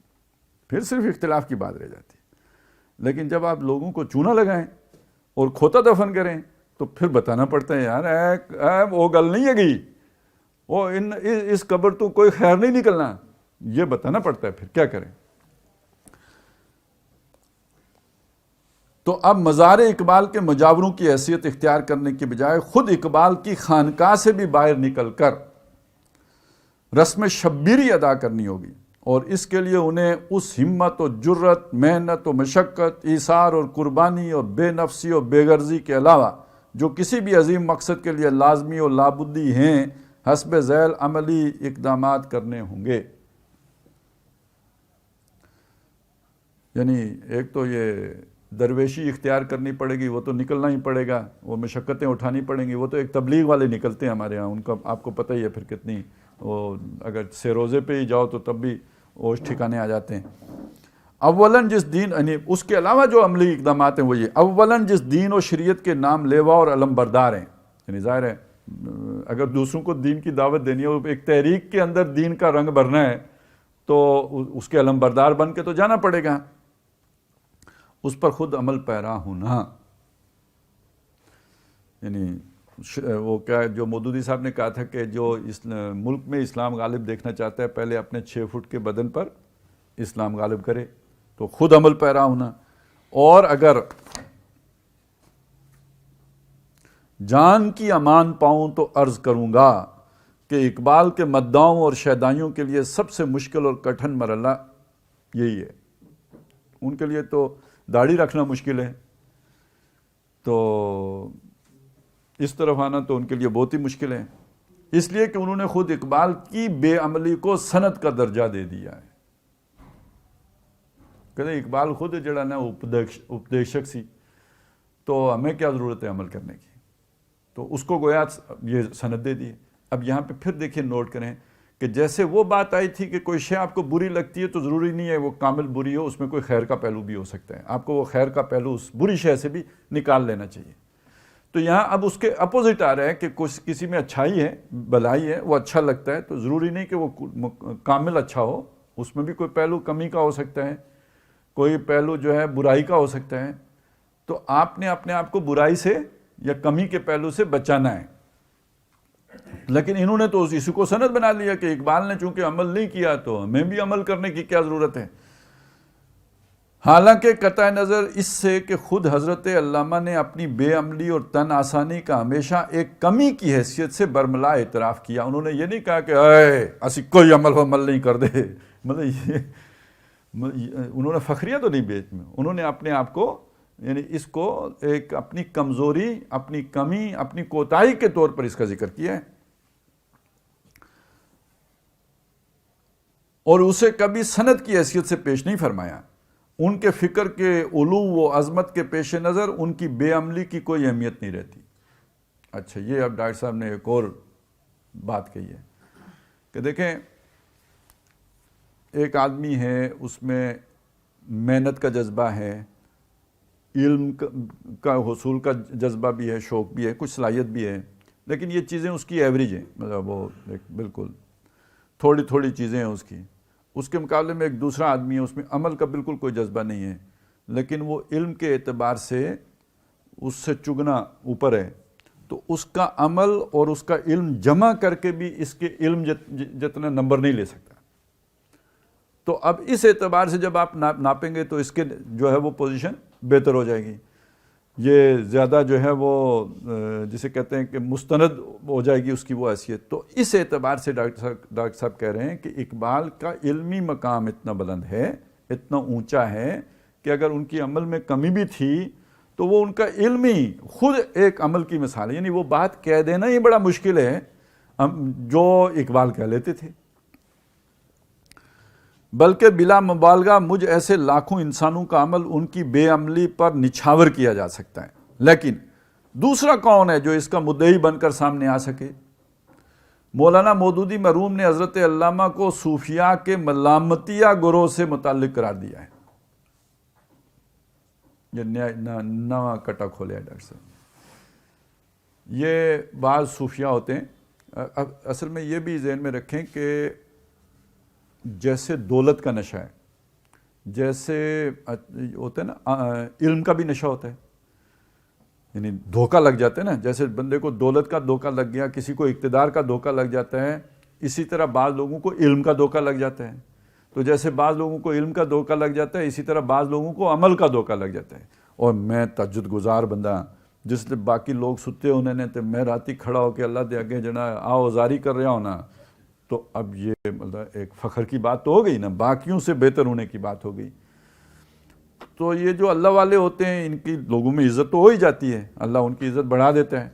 پھر صرف اختلاف کی بات رہ جاتی ہے۔ لیکن جب آپ لوگوں کو چونا لگائیں اور کھوتا دفن کریں تو پھر بتانا پڑتا ہے یار وہ گل نہیں ہے گئی، وہ اس قبر تو کوئی خیر نہیں نکلنا، یہ بتانا پڑتا ہے، پھر کیا کریں۔ تو اب مزار اقبال کے مجاوروں کی حیثیت اختیار کرنے کی بجائے خود اقبال کی خانقاہ سے بھی باہر نکل کر رسم شبیری ادا کرنی ہوگی، اور اس کے لیے انہیں اس ہمت و جرت، محنت و مشقت، ایثار اور قربانی اور بے نفسی اور بے غرضی کے علاوہ جو کسی بھی عظیم مقصد کے لیے لازمی اور لابدی ہیں، حسب ذیل عملی اقدامات کرنے ہوں گے۔ یعنی ایک تو یہ درویشی اختیار کرنی پڑے گی، وہ تو نکلنا ہی پڑے گا، وہ مشقتیں اٹھانی پڑیں گی، وہ تو ایک تبلیغ والے نکلتے ہیں ہمارے ہاں، ان کا آپ کو پتہ ہی ہے پھر کتنی، وہ اگر سے روزے پہ ہی جاؤ تو تب بھی وہ ٹھکانے آ جاتے ہیں۔ اولاً جس دین، یعنی اس کے علاوہ جو عملی اقدامات ہیں وہ یہ، اولاً جس دین و شریعت کے نام لیوا اور علم بردار ہیں، یعنی ظاہر ہے اگر دوسروں کو دین کی دعوت دینی ہے، ایک تحریک کے اندر دین کا رنگ بھرنا ہے تو اس کے علم بردار بن کے تو جانا پڑے گا، اس پر خود عمل پیرا ہونا۔ یعنی وہ کیا جو مودودی صاحب نے کہا تھا کہ جو اس ملک میں اسلام غالب دیکھنا چاہتا ہے پہلے اپنے 6 فٹ کے بدن پر اسلام غالب کرے، تو خود عمل پیرا ہونا۔ اور اگر جان کی امان پاؤں تو عرض کروں گا کہ اقبال کے مداحوں اور شیدائیوں کے لیے سب سے مشکل اور کٹھن مرحلہ یہی ہے۔ ان کے لیے تو داڑھی رکھنا مشکل ہے، تو اس طرف آنا تو ان کے لیے بہت ہی مشکل ہے، اس لیے کہ انہوں نے خود اقبال کی بے عملی کو سند کا درجہ دے دیا ہے۔ کہتے اقبال خود جڑا نا اپدیشک سی، تو ہمیں کیا ضرورت ہے عمل کرنے کی، تو اس کو گویا یہ سند دے دی۔ اب یہاں پہ پھر دیکھیں، نوٹ کریں کہ جیسے وہ بات آئی تھی کہ کوئی شے آپ کو بری لگتی ہے تو ضروری نہیں ہے وہ کامل بری ہو، اس میں کوئی خیر کا پہلو بھی ہو سکتا ہے، آپ کو وہ خیر کا پہلو اس بری شے سے بھی نکال لینا چاہیے۔ تو یہاں اب اس کے اپوزٹ آ رہا ہے کہ کسی میں اچھائی ہے، بھلائی ہے، وہ اچھا لگتا ہے، تو ضروری نہیں کہ وہ کامل اچھا ہو، اس میں بھی کوئی پہلو کمی کا ہو سکتا ہے، کوئی پہلو جو ہے برائی کا ہو سکتا ہے، تو آپ نے اپنے آپ کو برائی سے یا کمی کے پہلو سے بچانا ہے۔ لیکن انہوں نے تو اسی کو سند بنا لیا کہ اقبال نے چونکہ عمل نہیں کیا تو ہمیں بھی عمل کرنے کی کیا ضرورت ہے۔ حالانکہ قطع نظر اس سے کہ خود حضرت علامہ نے اپنی بے عملی اور تن آسانی کا ہمیشہ ایک کمی کی حیثیت سے برملا اعتراف کیا، انہوں نے یہ نہیں کہا کہ اسی کوئی عمل نہیں کر دے، مطلب یہ انہوں نے فخریہ تو نہیں بیچ میں، انہوں نے اپنے آپ کو یعنی اس کو ایک اپنی کمزوری، اپنی کمی، اپنی کوتاہی کے طور پر اس کا ذکر کیا ہے، اور اسے کبھی سند کی حیثیت سے پیش نہیں فرمایا۔ ان کے فکر کے علو و عظمت کے پیش نظر ان کی بے عملی کی کوئی اہمیت نہیں رہتی۔ اچھا، یہ اب ڈاکٹر صاحب نے ایک اور بات کہی ہے کہ دیکھیں ایک آدمی ہے، اس میں محنت کا جذبہ ہے، علم کا حصول کا جذبہ بھی ہے، شوق بھی ہے، کچھ صلاحیت بھی ہے، لیکن یہ چیزیں اس کی ایوریج ہیں، مطلب وہ بالکل تھوڑی تھوڑی چیزیں ہیں اس کی۔ اس کے مقابلے میں ایک دوسرا آدمی ہے، اس میں عمل کا بالکل کوئی جذبہ نہیں ہے، لیکن وہ علم کے اعتبار سے اس سے چگنا اوپر ہے، تو اس کا عمل اور اس کا علم جمع کر کے بھی اس کے علم جتنا نمبر نہیں لے سکتا۔ تو اب اس اعتبار سے جب آپ ناپیں گے تو اس کے جو ہے وہ پوزیشن بہتر ہو جائے گی، یہ زیادہ جو ہے وہ جسے کہتے ہیں کہ مستند ہو جائے گی اس کی وہ حیثیت۔ تو اس اعتبار سے ڈاکٹر صاحب کہہ رہے ہیں کہ اقبال کا علمی مقام اتنا بلند ہے، اتنا اونچا ہے کہ اگر ان کی عمل میں کمی بھی تھی تو وہ ان کا علم ہی خود ایک عمل کی مثال ہے، یعنی وہ بات کہہ دینا ہی بڑا مشکل ہے جو اقبال کہہ لیتے تھے۔ بلکہ بلا مبالغہ مجھ ایسے لاکھوں انسانوں کا عمل ان کی بے عملی پر نچھاور کیا جا سکتا ہے، لیکن دوسرا کون ہے جو اس کا مدعی بن کر سامنے آ سکے؟ مولانا مودودی مرحوم نے حضرت علامہ کو صوفیاء کے ملامتیہ گروہ سے متعلق قرار دیا ہے۔ یہ نواں کٹا کھولے ڈاکٹر صاحب. یہ بعض صوفیہ ہوتے ہیں. اصل میں یہ بھی ذہن میں رکھیں کہ جیسے دولت کا نشہ ہے، جیسے ہوتا ہے نا علم کا بھی نشہ ہوتا ہے، یعنی دھوکہ لگ جاتا ہے نا. جیسے بندے کو دولت کا دھوکہ لگ گیا، کسی کو اقتدار کا دھوکہ لگ جاتا ہے، اسی طرح بعض لوگوں کو علم کا دھوکہ لگ جاتا ہے. تو جیسے بعض لوگوں کو علم کا دھوکہ لگ جاتا ہے، اسی طرح بعض لوگوں کو عمل کا دھوکہ لگ جاتا ہے. اور میں تہجد گزار بندہ، جس لئے باقی لوگ ستے ہونے نے تو میں راتی کھڑا ہو کے اللہ دے آگے جنا آوازاری کر رہا ہونا، تو اب یہ مطلب ایک فخر کی بات تو ہو گئی نا، باقیوں سے بہتر ہونے کی بات ہو گئی. تو یہ جو اللہ والے ہوتے ہیں ان کی لوگوں میں عزت تو ہو ہی جاتی ہے، اللہ ان کی عزت بڑھا دیتا ہے.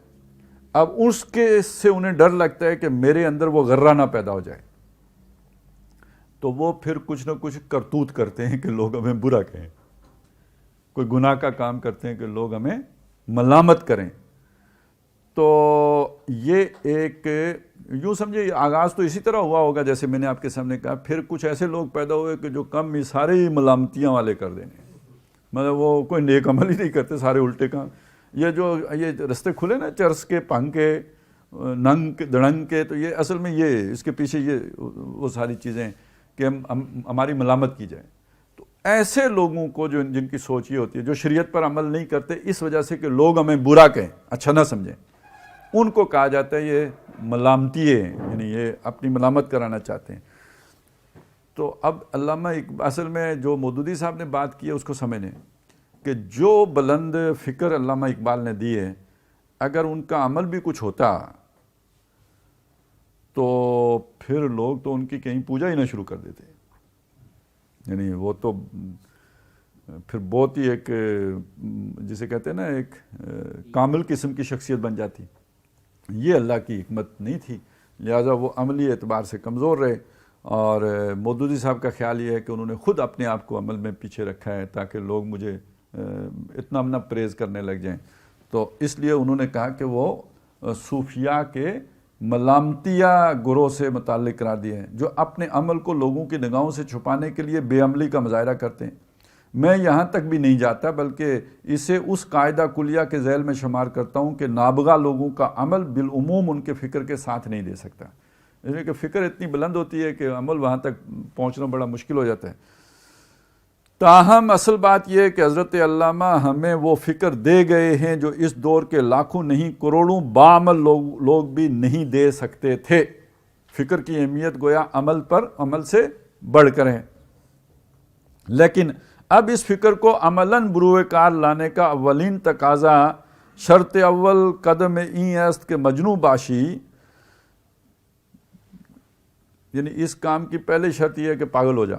اب اس کے سے انہیں ڈر لگتا ہے کہ میرے اندر وہ غرہ نہ پیدا ہو جائے، تو وہ پھر کچھ نہ کچھ کرتوت کرتے ہیں کہ لوگ ہمیں برا کہیں، کوئی گناہ کا کام کرتے ہیں کہ لوگ ہمیں ملامت کریں. تو یہ ایک یوں سمجھے آغاز تو اسی طرح ہوا ہوگا جیسے میں نے آپ کے سامنے کہا. پھر کچھ ایسے لوگ پیدا ہوئے کہ جو کم ہی سارے ہی ملامتیاں والے کر دینے، مطلب وہ کوئی نیک عمل ہی نہیں کرتے، سارے الٹے کام. یہ رستے کھلے نا چرس کے، پنگ کے، ننگ کے، دڑنگ کے، تو یہ اصل میں یہ اس کے پیچھے یہ وہ ساری چیزیں کہ ہماری ملامت کی جائے. تو ایسے لوگوں کو جن کی سوچ یہ ہوتی ہے، جو شریعت پر عمل نہیں کرتے اس وجہ سے کہ لوگ ہمیں برا کہیں، اچھا نہ سمجھیں، ان کو کہا جاتا ہے یہ ملامتی ہے، یعنی یہ اپنی ملامت کرانا چاہتے ہیں. تو اب علامہ اصل میں جو مودودی صاحب نے بات کی ہے اس کو سمجھیں کہ جو بلند فکر علامہ اقبال نے دی ہے، اگر ان کا عمل بھی کچھ ہوتا تو پھر لوگ تو ان کی کہیں پوجا ہی نہ شروع کر دیتے، یعنی وہ تو پھر بہت ہی ایک جسے کہتے ہیں نا ایک کامل قسم کی شخصیت بن جاتی. یہ اللہ کی حکمت نہیں تھی، لہٰذا وہ عملی اعتبار سے کمزور رہے. اور مودودی صاحب کا خیال یہ ہے کہ انہوں نے خود اپنے آپ کو عمل میں پیچھے رکھا ہے تاکہ لوگ مجھے اتنا اپنا پریز کرنے لگ جائیں. تو اس لیے انہوں نے کہا کہ وہ صوفیاء کے ملامتیہ گروہ سے متعلق قرار دیے ہیں، جو اپنے عمل کو لوگوں کی نگاہوں سے چھپانے کے لیے بے عملی کا مظاہرہ کرتے ہیں. میں یہاں تک بھی نہیں جاتا بلکہ اسے اس قاعدہ کلیہ کے ذیل میں شمار کرتا ہوں کہ نابغہ لوگوں کا عمل بالعموم ان کے فکر کے ساتھ نہیں دے سکتا، اس لیے کہ فکر اتنی بلند ہوتی ہے کہ عمل وہاں تک پہنچنا بڑا مشکل ہو جاتا ہے. تاہم اصل بات یہ ہے کہ حضرت علامہ ہمیں وہ فکر دے گئے ہیں جو اس دور کے لاکھوں نہیں کروڑوں باعمل لوگ بھی نہیں دے سکتے تھے. فکر کی اہمیت گویا عمل سے بڑھ کر ہے. لیکن اب اس فکر کو عملاً بروئے کار لانے کا اولین تقاضا شرط اول قدم این است کہ مجنوں باشی، یعنی اس کام کی پہلی شرط یہ ہے کہ پاگل ہو جا،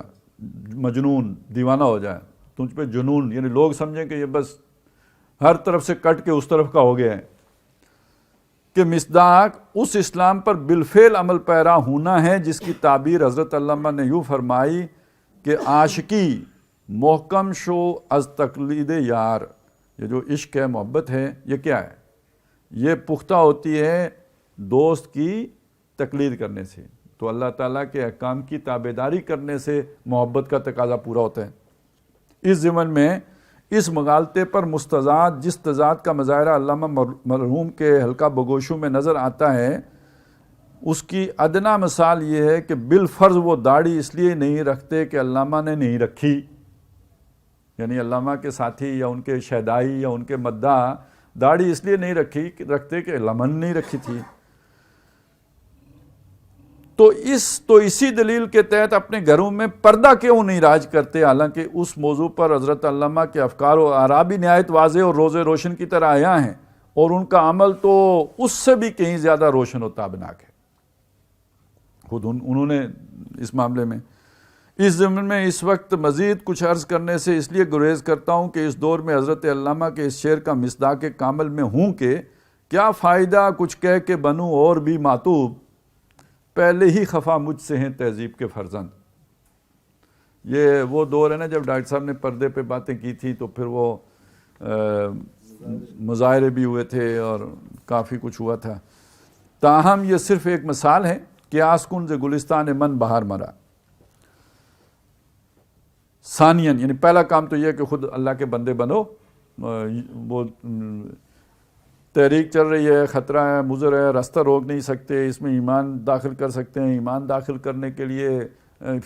مجنون، دیوانہ ہو جائے، تجھ پہ جنون، یعنی لوگ سمجھیں کہ یہ بس ہر طرف سے کٹ کے اس طرف کا ہو گیا ہے. کہ مصداق اس اسلام پر بالفعل عمل پیرا ہونا ہے جس کی تعبیر حضرت علامہ نے یوں فرمائی کہ عاشقی محکم شو از تقلید یار. یہ جو عشق ہے، محبت ہے، یہ کیا ہے؟ یہ پختہ ہوتی ہے دوست کی تقلید کرنے سے. تو اللہ تعالیٰ کے احکام کی تابعداری کرنے سے محبت کا تقاضا پورا ہوتا ہے. اس ضمن میں اس مغالطے پر مستضاد جس تضاد کا مظاہرہ علامہ مرحوم کے حلقہ بگوشوں میں نظر آتا ہے، اس کی ادنا مثال یہ ہے کہ بالفرض وہ داڑھی اس لیے نہیں رکھتے کہ علامہ نے نہیں رکھی، یعنی علامہ کے ساتھی یا ان کے شہدائی یا ان کے مداح داڑھی اس لیے نہیں رکھتے کہ علامہ نے نہیں رکھی تھی. تو اسی دلیل کے تحت اپنے گھروں میں پردہ کیوں نہیں راج کرتے، حالانکہ اس موضوع پر حضرت علامہ کے افکار و آراء بھی نہایت واضح اور روز روشن کی طرح آیا ہیں، اور ان کا عمل تو اس سے بھی کہیں زیادہ روشن و تابناک ہے. خود انہوں نے اس معاملے میں اس ضمن میں اس وقت مزید کچھ عرض کرنے سے اس لیے گریز کرتا ہوں کہ اس دور میں حضرت علامہ کے اس شعر کا مصداق کامل میں ہوں کہ کیا فائدہ کچھ کہہ کے بنوں اور بھی ماتوب، پہلے ہی خفا مجھ سے ہیں تہذیب کے فرزند. یہ وہ دور ہے نا جب ڈاکٹر صاحب نے پردے پہ باتیں کی تھی تو پھر وہ مظاہرے بھی ہوئے تھے اور کافی کچھ ہوا تھا. تاہم یہ صرف ایک مثال ہے کہ آسکن سے گلستان من بہار مرا. ثانیاً، یعنی پہلا کام تو یہ کہ خود اللہ کے بندے بنو وہ تحریک چل رہی ہے، خطرہ ہے، مضر ہے، راستہ روک نہیں سکتے، اس میں ایمان داخل کر سکتے ہیں، ایمان داخل کرنے کے لیے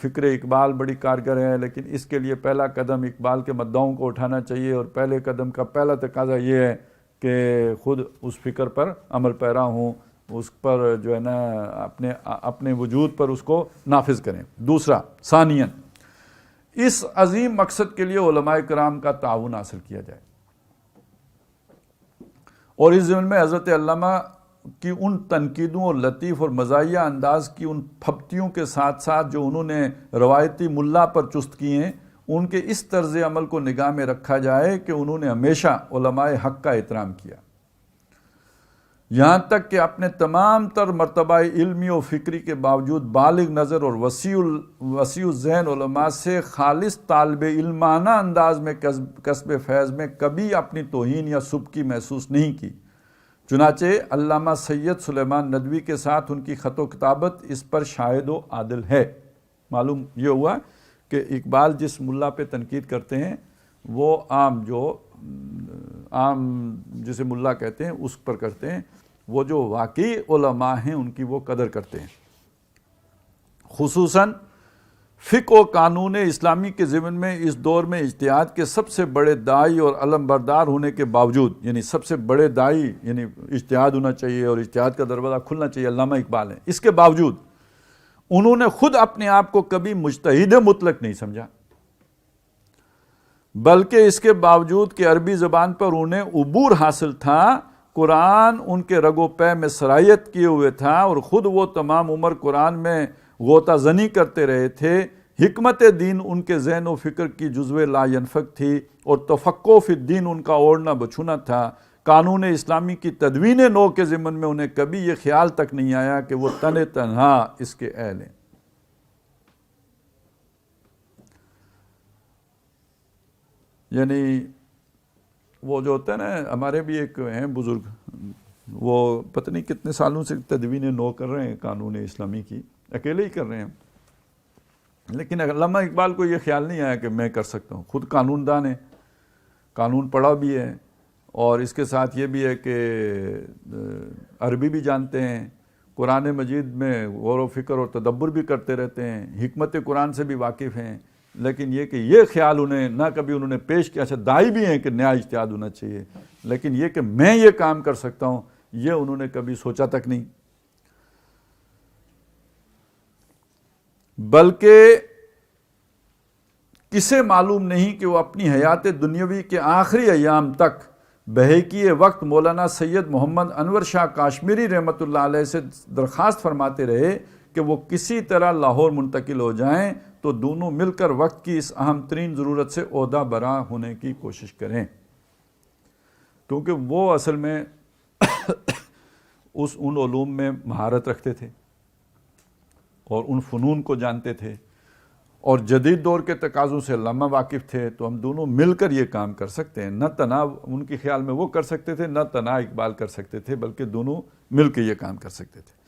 فکر اقبال بڑی کارگر ہے، لیکن اس کے لیے پہلا قدم اقبال کے مدعوں کو اٹھانا چاہیے، اور پہلے قدم کا پہلا تقاضا یہ ہے کہ خود اس فکر پر عمل پیرا ہوں، اس پر جو ہے نا اپنے وجود پر اس کو نافذ کریں۔ دوسرا، ثانیاً اس عظیم مقصد کے لیے علماء کرام کا تعاون حاصل کیا جائے، اور اس ضمن میں حضرت علامہ کی ان تنقیدوں اور لطیف اور مزاحیہ انداز کی ان پھبتیوں کے ساتھ ساتھ جو انہوں نے روایتی ملا پر چست کی ہیں، ان کے اس طرز عمل کو نگاہ میں رکھا جائے کہ انہوں نے ہمیشہ علماء حق کا احترام کیا، یہاں تک کہ اپنے تمام تر مرتبہ علمی و فکری کے باوجود بالغ نظر اور وسیع ذہن علماء سے خالص طالب علمانہ انداز میں کسب فیض میں کبھی اپنی توہین یا سبکی محسوس نہیں کی۔ چنانچہ علامہ سید سلیمان ندوی کے ساتھ ان کی خط و کتابت اس پر شاہد و عادل ہے۔ معلوم یہ ہوا کہ اقبال جس ملا پہ تنقید کرتے ہیں وہ عام جسے ملا کہتے ہیں اس پر کرتے ہیں، وہ جو واقعی علماء ہیں ان کی وہ قدر کرتے ہیں۔ خصوصاً فقہ و قانون اسلامی کے ضمن میں اس دور میں اجتہاد کے سب سے بڑے داعی اور علم بردار ہونے کے باوجود، یعنی سب سے بڑے داعی یعنی اجتہاد ہونا چاہیے اور اجتہاد کا دروازہ کھلنا چاہیے، علامہ اقبال ہیں، اس کے باوجود انہوں نے خود اپنے آپ کو کبھی مجتہد مطلق نہیں سمجھا، بلکہ اس کے باوجود کہ عربی زبان پر انہیں عبور حاصل تھا، قرآن ان کے رگ و پے میں سرایت کیے ہوئے تھا، اور خود وہ تمام عمر قرآن میں غوطہ زنی کرتے رہے تھے، حکمت دین ان کے ذہن و فکر کی جزو لا ینفک تھی، اور تفقہ فی الدین ان کا اوڑھنا بچھونا تھا۔ قانون اسلامی کی تدوین نو کے ضمن میں انہیں کبھی یہ خیال تک نہیں آیا کہ وہ تنہا اس کے اہل ہیں۔ یعنی وہ جو ہوتا ہے نا، ہمارے بھی ایک ہیں بزرگ، وہ پتہ نہیں کتنے سالوں سے تدوین نو کر رہے ہیں قانون اسلامی کی، اکیلے ہی کر رہے ہیں، لیکن علامہ اقبال کو یہ خیال نہیں آیا کہ میں کر سکتا ہوں۔ خود قانون دان ہے، قانون پڑھا بھی ہے، اور اس کے ساتھ یہ بھی ہے کہ عربی بھی جانتے ہیں، قرآن مجید میں غور و فکر اور تدبر بھی کرتے رہتے ہیں، حکمت قرآن سے بھی واقف ہیں، لیکن یہ کہ یہ خیال انہیں نہ کبھی انہوں نے پیش کیا۔ اچھا داعی بھی ہیں کہ نیا اجتہاد ہونا چاہیے، لیکن یہ کہ میں یہ کام کر سکتا ہوں یہ انہوں نے کبھی سوچا تک نہیں۔ بلکہ کسے معلوم نہیں کہ وہ اپنی حیات دنیاوی کے آخری ایام تک بحقیقِ وقت مولانا سید محمد انور شاہ کاشمیری رحمۃ اللہ علیہ سے درخواست فرماتے رہے کہ وہ کسی طرح لاہور منتقل ہو جائیں تو دونوں مل کر وقت کی اس اہم ترین ضرورت سے عہدہ برا ہونے کی کوشش کریں، کیونکہ وہ اصل میں ان علوم میں مہارت رکھتے تھے اور ان فنون کو جانتے تھے، اور جدید دور کے تقاضوں سے علامہ واقف تھے، تو ہم دونوں مل کر یہ کام کر سکتے ہیں۔ نہ تنہا ان کے خیال میں وہ کر سکتے تھے، نہ تنہا اقبال کر سکتے تھے، بلکہ دونوں مل کے یہ کام کر سکتے تھے۔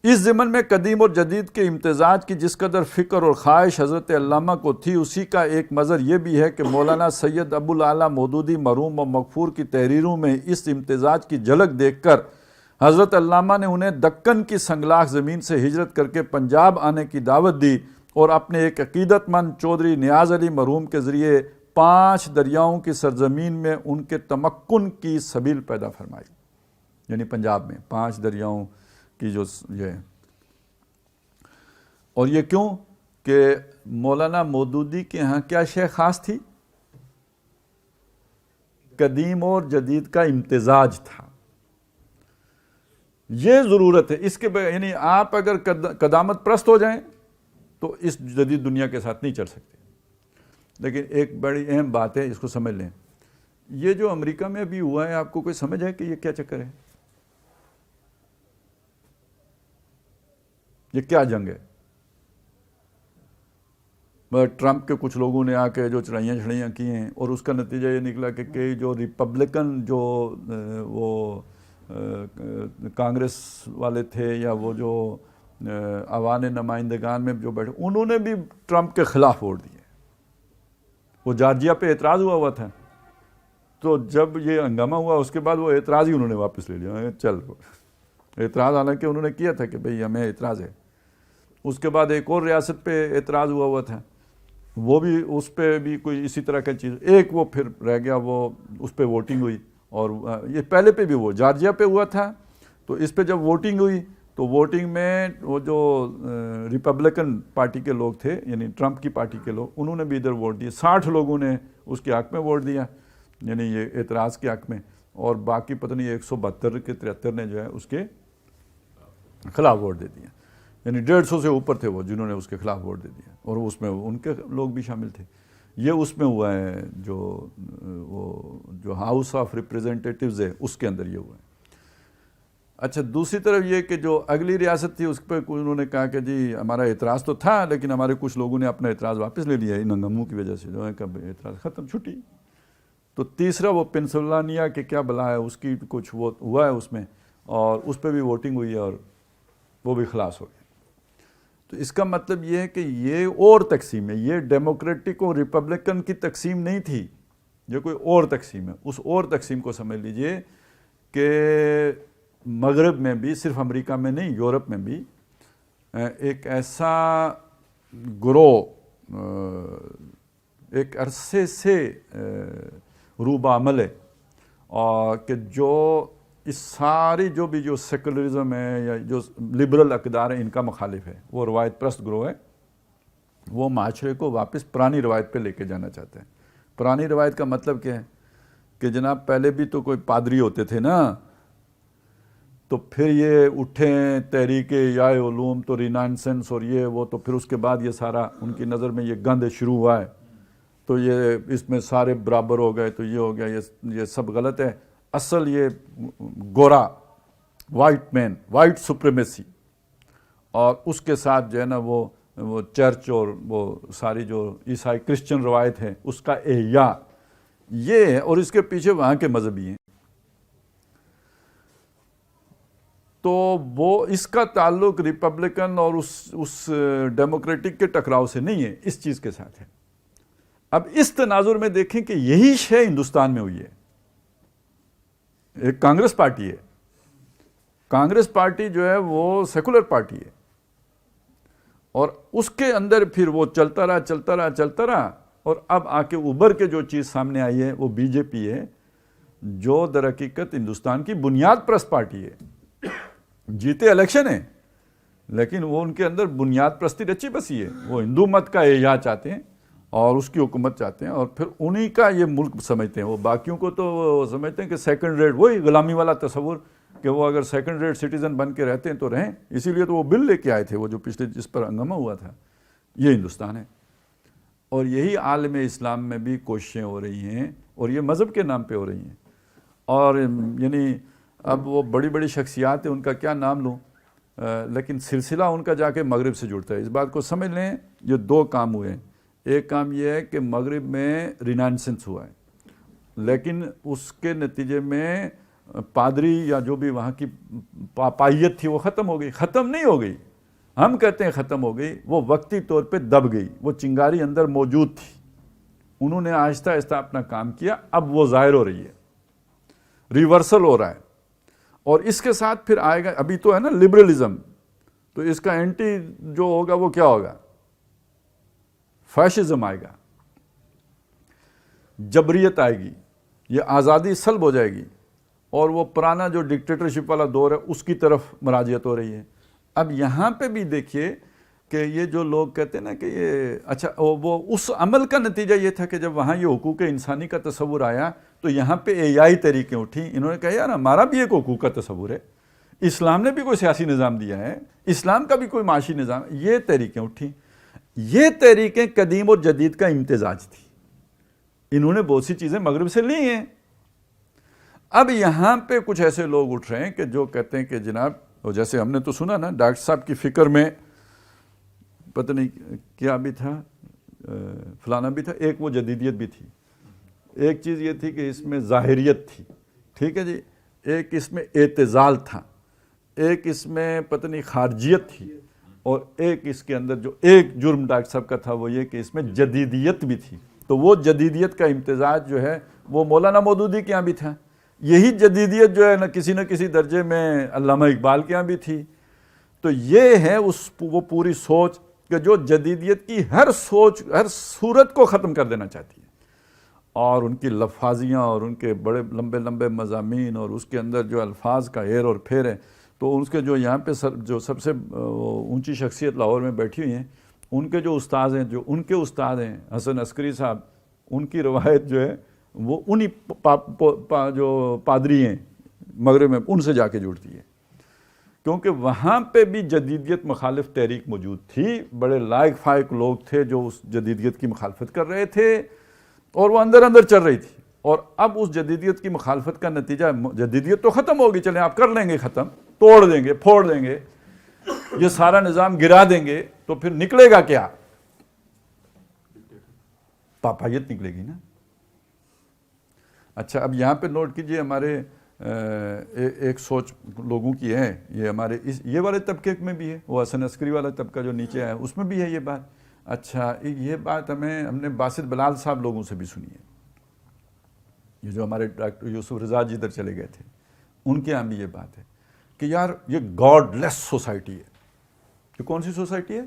اس ضمن میں قدیم اور جدید کے امتزاج کی جس قدر فکر اور خواہش حضرت علامہ کو تھی، اسی کا ایک مظہر یہ بھی ہے کہ مولانا سید ابو الاعلیٰ مودودی مرحوم و مغفور کی تحریروں میں اس امتزاج کی جھلک دیکھ کر حضرت علامہ نے انہیں دکن کی سنگلاخ زمین سے ہجرت کر کے پنجاب آنے کی دعوت دی، اور اپنے ایک عقیدت مند چودھری نیاز علی مرحوم کے ذریعے 5 دریاؤں کی سرزمین میں ان کے تمکن کی سبیل پیدا فرمائی، یعنی پنجاب میں 5 دریاؤں کی جو یہ، اور یہ کیوں کہ مولانا مودودی کے ہاں کیا شے خاص تھی؟ قدیم اور جدید کا امتزاج تھا، یہ ضرورت ہے اس کے یعنی آپ اگر قدامت پرست ہو جائیں تو اس جدید دنیا کے ساتھ نہیں چل سکتے۔ لیکن ایک بڑی اہم بات ہے، اس کو سمجھ لیں، یہ جو امریکہ میں ابھی ہوا ہے، آپ کو کوئی سمجھ ہے کہ یہ کیا چکر ہے؟ یہ کیا جنگ ہے؟ ٹرمپ کے کچھ لوگوں نے آ کے جو چڑھائیاں کی ہیں، اور اس کا نتیجہ یہ نکلا کہ جو ریپبلکن جو وہ کانگریس والے تھے یا وہ جو عوام نمائندگان میں جو بیٹھے، انہوں نے بھی ٹرمپ کے خلاف ووٹ دیے۔ وہ جارجیا پہ اعتراض ہوا تھا، تو جب یہ ہنگامہ ہوا اس کے بعد وہ اعتراض ہی انہوں نے واپس لے لیا. چل اعتراض حالانکہ انہوں نے کیا تھا کہ بھئی ہمیں اعتراض ہے. اس کے بعد ایک اور ریاست پہ اعتراض ہوا تھا, وہ بھی اس پہ بھی کوئی اسی طرح کا چیز, ایک وہ پھر رہ گیا, وہ اس پہ ووٹنگ ہوئی. اور یہ پہلے پہ بھی وہ جارجیا پہ ہوا تھا, تو اس پہ جب ووٹنگ ہوئی تو ووٹنگ میں وہ جو ریپبلکن پارٹی کے لوگ تھے, یعنی ٹرمپ کی پارٹی کے لوگ, انہوں نے بھی ادھر ووٹ دیا. 60 لوگوں نے اس کے حق میں ووٹ دیا, یعنی یہ اعتراض کے حق میں, اور باقی پتہ نہیں 172 کے 73 نے جو ہے اس کے خلاف ووٹ دے دیا. یعنی 150 سے اوپر تھے وہ جنہوں نے اس کے خلاف ووٹ دے دیا, اور اس میں ان کے لوگ بھی شامل تھے. یہ اس میں ہوا ہے جو ہاؤس آف ریپریزنٹیٹیوز ہے اس کے اندر یہ ہوا ہے. اچھا, دوسری طرف یہ کہ جو اگلی ریاست تھی اس پہ انہوں نے کہا کہ جی ہمارا اعتراض تو تھا لیکن ہمارے کچھ لوگوں نے اپنا اعتراض واپس لے لیا ان ہنگاموں کی وجہ سے, جو ہے کہ اعتراض ختم, چھٹی. تو تیسرا وہ پنسلوانیا کے کیا بلا ہے اس کی کچھ وہ ہوا ہے اس میں, اور اس پہ بھی ووٹنگ ہوئی ہے اور وہ بھی خلاص ہو گیا. تو اس کا مطلب یہ ہے کہ یہ اور تقسیم ہے, یہ ڈیموکریٹک اور ریپبلکن کی تقسیم نہیں تھی, یہ کوئی اور تقسیم ہے. اس اور تقسیم کو سمجھ لیجئے کہ مغرب میں بھی, صرف امریکہ میں نہیں, یورپ میں بھی ایک ایسا گروہ ایک عرصے سے روبہ عمل ہے, اور کہ جو اس ساری جو بھی جو سیکولرزم ہے یا جو لبرل اقدار ہیں ان کا مخالف ہے. وہ روایت پرست گروہ ہے, وہ معاشرے کو واپس پرانی روایت پہ لے کے جانا چاہتے ہیں. پرانی روایت کا مطلب کیا ہے کہ جناب پہلے بھی تو کوئی پادری ہوتے تھے نا, تو پھر یہ اٹھیں تحریک یا علوم تو رینائنسنس اور یہ وہ, تو پھر اس کے بعد یہ سارا ان کی نظر میں یہ گند شروع ہوا ہے, تو یہ اس میں سارے برابر ہو گئے, تو یہ ہو گیا, یہ سب غلط ہے. اصل یہ گورا وائٹ مین, وائٹ سپریمیسی, اور اس کے ساتھ جو ہے نا وہ چرچ اور وہ ساری جو عیسائی کرسچن روایت ہے اس کا احیاء یہ ہے, اور اس کے پیچھے وہاں کے مذہبی ہیں. تو وہ اس کا تعلق ریپبلکن اور اس ڈیموکریٹک کے ٹکراؤ سے نہیں ہے, اس چیز کے ساتھ ہے. اب اس تناظر میں دیکھیں کہ یہی شے ہندوستان میں ہوئی ہے. ایک کانگریس پارٹی ہے, کانگریس پارٹی جو ہے وہ سیکولر پارٹی ہے, اور اس کے اندر پھر وہ چلتا رہا, اور اب آ کے ابھر کے جو چیز سامنے آئی ہے وہ بی جے پی ہے, جو در حقیقت ہندوستان کی بنیاد پرست پارٹی ہے. جیتے الیکشن ہے لیکن وہ ان کے اندر بنیاد پرستی رچی بسی ہے. وہ ہندو مت کا احیاء چاہتے ہیں اور اس کی حکومت چاہتے ہیں, اور پھر انہی کا یہ ملک سمجھتے ہیں. وہ باقیوں کو تو وہ سمجھتے ہیں کہ سیکنڈ ریٹ, وہی غلامی والا تصور کہ وہ اگر سیکنڈ ریٹ سٹیزن بن کے رہتے ہیں تو رہیں. اسی لیے تو وہ بل لے کے آئے تھے, وہ جو پچھلے جس پر ہنگامہ ہوا تھا. یہ ہندوستان ہے, اور یہی عالم اسلام میں بھی کوششیں ہو رہی ہیں, اور یہ مذہب کے نام پہ ہو رہی ہیں. اور یعنی اب وہ بڑی بڑی شخصیات ہیں, ان کا کیا نام لوں, لیکن سلسلہ ان کا جا کے مغرب سے جڑتا ہے. اس بات کو سمجھ لیں, یہ 2 کام ہوئے ہیں. ایک کام یہ ہے کہ مغرب میں رینائنسنس ہوا ہے, لیکن اس کے نتیجے میں پادری یا جو بھی وہاں کی پاپائیت تھی وہ ختم ہو گئی. ختم نہیں ہو گئی, ہم کہتے ہیں ختم ہو گئی, وہ وقتی طور پہ دب گئی. وہ چنگاری اندر موجود تھی, انہوں نے آہستہ آہستہ اپنا کام کیا, اب وہ ظاہر ہو رہی ہے, ریورسل ہو رہا ہے. اور اس کے ساتھ پھر آئے گا, ابھی تو ہے نا لبرلزم, تو اس کا اینٹی جو ہوگا وہ کیا ہوگا, فیشزم آئے گا, جبریت آئے گی, یہ آزادی سلب ہو جائے گی, اور وہ پرانا جو ڈکٹیٹرشپ والا دور ہے اس کی طرف مراجعت ہو رہی ہے. اب یہاں پہ بھی دیکھیے کہ یہ جو لوگ کہتے ہیں نا کہ یہ اچھا, وہ اس عمل کا نتیجہ یہ تھا کہ جب وہاں یہ حقوق انسانی کا تصور آیا تو یہاں پہ احیائی طریقیں اٹھیں. انہوں نے کہا یار ہمارا بھی ایک حقوق کا تصور ہے, اسلام نے بھی کوئی سیاسی نظام دیا ہے, اسلام کا بھی کوئی معاشی نظام, یہ تحریکیں اٹھیں. یہ تحریکیں قدیم اور جدید کا امتزاج تھی, انہوں نے بہت سی چیزیں مغرب سے لی ہیں. اب یہاں پہ کچھ ایسے لوگ اٹھ رہے ہیں کہ جو کہتے ہیں کہ جناب, جیسے ہم نے تو سنا نا ڈاکٹر صاحب کی فکر میں پتہ نہیں کیا بھی تھا, فلانا بھی تھا, ایک وہ جدیدیت بھی تھی. ایک چیز یہ تھی کہ اس میں ظاہریت تھی, ٹھیک ہے جی, ایک اس میں اعتزال تھا, ایک اس میں پتہ نہیں خارجیت تھی, اور ایک اس کے اندر جو ایک جرم ڈاکٹر صاحب کا تھا وہ یہ کہ اس میں جدیدیت بھی تھی. تو وہ جدیدیت کا امتزاج جو ہے وہ مولانا مودودی کے یہاں بھی تھا. یہی جدیدیت جو ہے نہ کسی درجے میں علامہ اقبال کے یہاں بھی تھی. تو یہ ہے وہ پوری سوچ کہ جو جدیدیت کی ہر صورت کو ختم کر دینا چاہتی ہے, اور ان کی لفاظیاں اور ان کے بڑے لمبے لمبے مضامین اور اس کے اندر جو الفاظ کا ایر اور پھیر ہے. تو اس کے جو یہاں پہ جو سب سے اونچی شخصیت لاہور میں بیٹھی ہوئی ہیں, ان کے جو استاد ہیں, جو ان کے استاد ہیں حسن عسکری صاحب, ان کی روایت جو ہے وہ انہی جو پادری ہیں مغرب میں, ان سے جا کے جڑتی ہے, کیونکہ وہاں پہ بھی جدیدیت مخالف تحریک موجود تھی. بڑے لائق فائق لوگ تھے جو اس جدیدیت کی مخالفت کر رہے تھے, اور وہ اندر اندر چل رہی تھی. اور اب اس جدیدیت کی مخالفت کا نتیجہ, جدیدیت تو ختم ہوگی, چلیں آپ کر لیں گے ختم, توڑ دیں گے, پھوڑ دیں گے, یہ سارا نظام گرا دیں گے, تو پھر نکلے گا کیا؟ پاپائیت نکلے گی نا. اچھا, اب یہاں پہ نوٹ کیجئے, ہمارے ایک سوچ لوگوں کی ہے, یہ ہمارے یہ والے طبقے میں بھی ہے, وہ حسن عسکری والا طبقہ جو نیچے ہے اس میں بھی ہے یہ بات. اچھا, یہ بات ہم نے باسط بلال صاحب لوگوں سے بھی سنی ہے, یہ جو ہمارے ڈاکٹر یوسف رضا جی ادھر چلے گئے تھے, ان کے یہاں بھی یہ بات ہے کہ یار یہ گاڈ لیس سوسائٹی ہے. یہ کون سی سوسائٹی ہے؟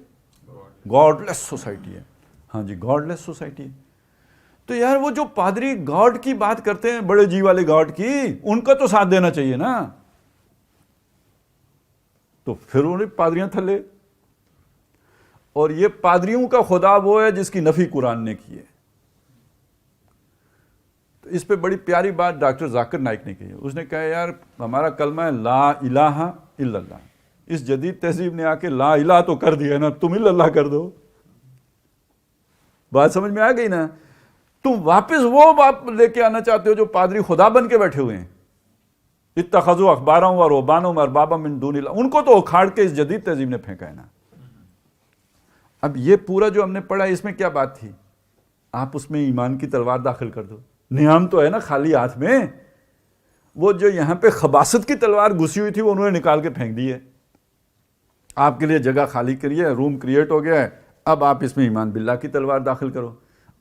گاڈ لیس سوسائٹی ہے. ہاں جی, گاڈ لیس سوسائٹی ہے. تو یار وہ جو پادری گاڈ کی بات کرتے ہیں, بڑے جی والے گاڈ کی, ان کا تو ساتھ دینا چاہیے نا. تو پھر انہیں پادریاں تھلے, اور یہ پادریوں کا خدا وہ ہے جس کی نفی قرآن نے کی ہے. تو اس پہ بڑی پیاری بات ڈاکٹر ذاکر نائک نے کی ہے. اس نے کہا یار ہمارا کلمہ ہے لا الہ الا اللہ. اس جدید تہذیب نے آ کے لا الہ تو کر دیا نا, تم الا اللہ کر دو. بات سمجھ میں آ گئی نا؟ تم واپس وہ بات لے کے آنا چاہتے ہو جو پادری خدا بن کے بیٹھے ہوئے ہیں. اتخذوا احبارهم ورهبانهم اربابا من دون اللہ, ان کو تو اکھاڑ کے اس جدید تہذیب نے پھینکا ہے نا. اب یہ پورا جو ہم نے پڑھا اس میں کیا بات تھی؟ آپ اس میں ایمان کی تلوار داخل کر دو. نیام تو ہے نا خالی ہاتھ میں, وہ جو یہاں پہ خباثت کی تلوار گھسی ہوئی تھی وہ انہوں نے نکال کے پھینک دی ہے. آپ کے لیے جگہ خالی کری ہے, روم کریٹ ہو گیا ہے, اب آپ اس میں ایمان باللہ کی تلوار داخل کرو.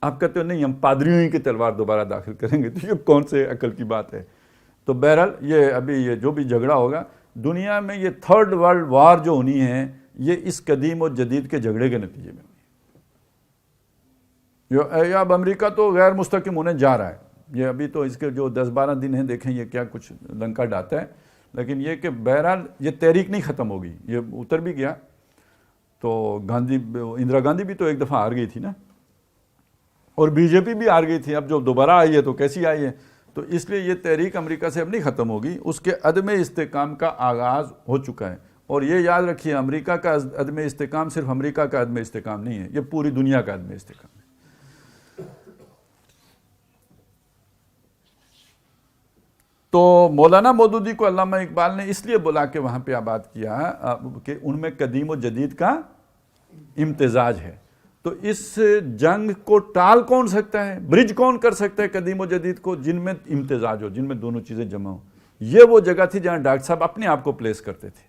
آپ کہتے ہو نہیں ہم پادریوں ہی کی تلوار دوبارہ داخل کریں گے, تو یہ کون سے عقل کی بات ہے؟ تو بہرحال یہ ابھی یہ جو بھی جھگڑا ہوگا دنیا میں, یہ تھرڈ ورلڈ وار جو ہونی ہے, یہ اس قدیم اور جدید کے جھگڑے کے نتیجے میں ہوئی. اب امریکہ تو غیر مستحکم ہونے جا رہا ہے. یہ ابھی تو اس کے جو 10-12 دن ہیں, دیکھیں یہ کیا کچھ لنکا ڈاتا ہے. لیکن یہ کہ بہرحال یہ تحریک نہیں ختم ہوگی, یہ اتر بھی گیا. تو اندرا گاندھی بھی تو ایک دفعہ ہار گئی تھی نا, اور بی جے پی بھی ہار گئی تھی. اب جو دوبارہ آئی ہے تو کیسی آئی ہے؟ تو اس لیے یہ تحریک امریکہ سے اب نہیں ختم ہوگی, اس کے عدم استحکام کا آغاز ہو چکا ہے. اور یہ یاد رکھیے, امریکہ کا عدم استحکام صرف امریکہ کا عدم استحکام نہیں ہے, یہ پوری دنیا کا عدم استحکام ہے. تو مولانا مودودی کو علامہ اقبال نے اس لیے بلا کے وہاں پہ آباد کیا کہ ان میں قدیم و جدید کا امتزاج ہے. تو اس جنگ کو ٹال کون سکتا ہے, برج کون کر سکتا ہے قدیم و جدید کو, جن میں امتزاج ہو, جن میں دونوں چیزیں جمع ہوں. یہ وہ جگہ تھی جہاں ڈاکٹر صاحب اپنے آپ کو پلیس کرتے تھے.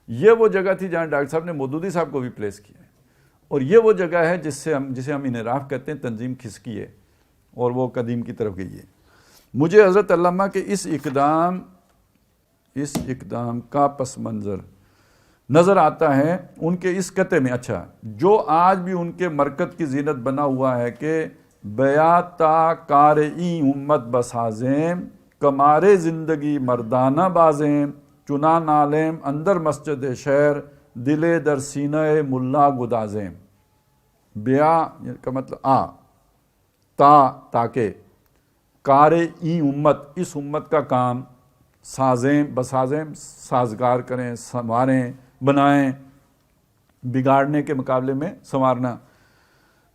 یہ وہ جگہ تھی جہاں ڈاکٹر صاحب نے مودودی صاحب کو بھی پلیس کیا ہے. اور یہ وہ جگہ ہے جسے ہم انحراف کہتے ہیں, تنظیم کھسکی ہے اور وہ قدیم کی طرف گئی ہے. مجھے حضرت علامہ کے اس اقدام کا پس منظر نظر آتا ہے ان کے اس قطعے میں. اچھا, جو آج بھی ان کے مرکز کی زینت بنا ہوا ہے کہ بیاتا کارئی امت بسازیں, کمارے زندگی مردانہ بازیں, چنا نالیم اندر مسجد شہر, دلے در سینہ ملا گدازیں. بیا کا مطلب تاکہ, کارے ای امت, اس امت کا کام, سازیں بسازیں سازگار کریں, سنواریں بنائیں, بگاڑنے کے مقابلے میں سنوارنا.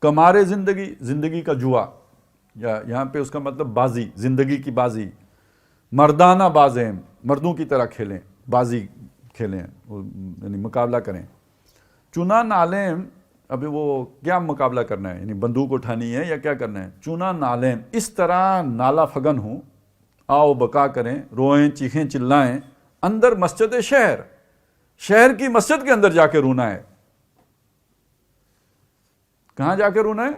کمارے زندگی کا جوا, یا یہاں پہ اس کا مطلب بازی, زندگی کی بازی. مردانہ بازیں, مردوں کی طرح کھیلیں, بازی کھیلیں, یعنی مقابلہ کریں. چنا نالیم, ابھی وہ کیا مقابلہ کرنا ہے, یعنی بندوق اٹھانی ہے یا کیا کرنا ہے؟ چنا نالیم, اس طرح نالا فگن ہوں, آؤ بقا کریں, روئیں چیخیں چلائیں, اندر مسجد شہر, شہر کی مسجد کے اندر جا کے رونا ہے. کہاں جا کے رونا ہے؟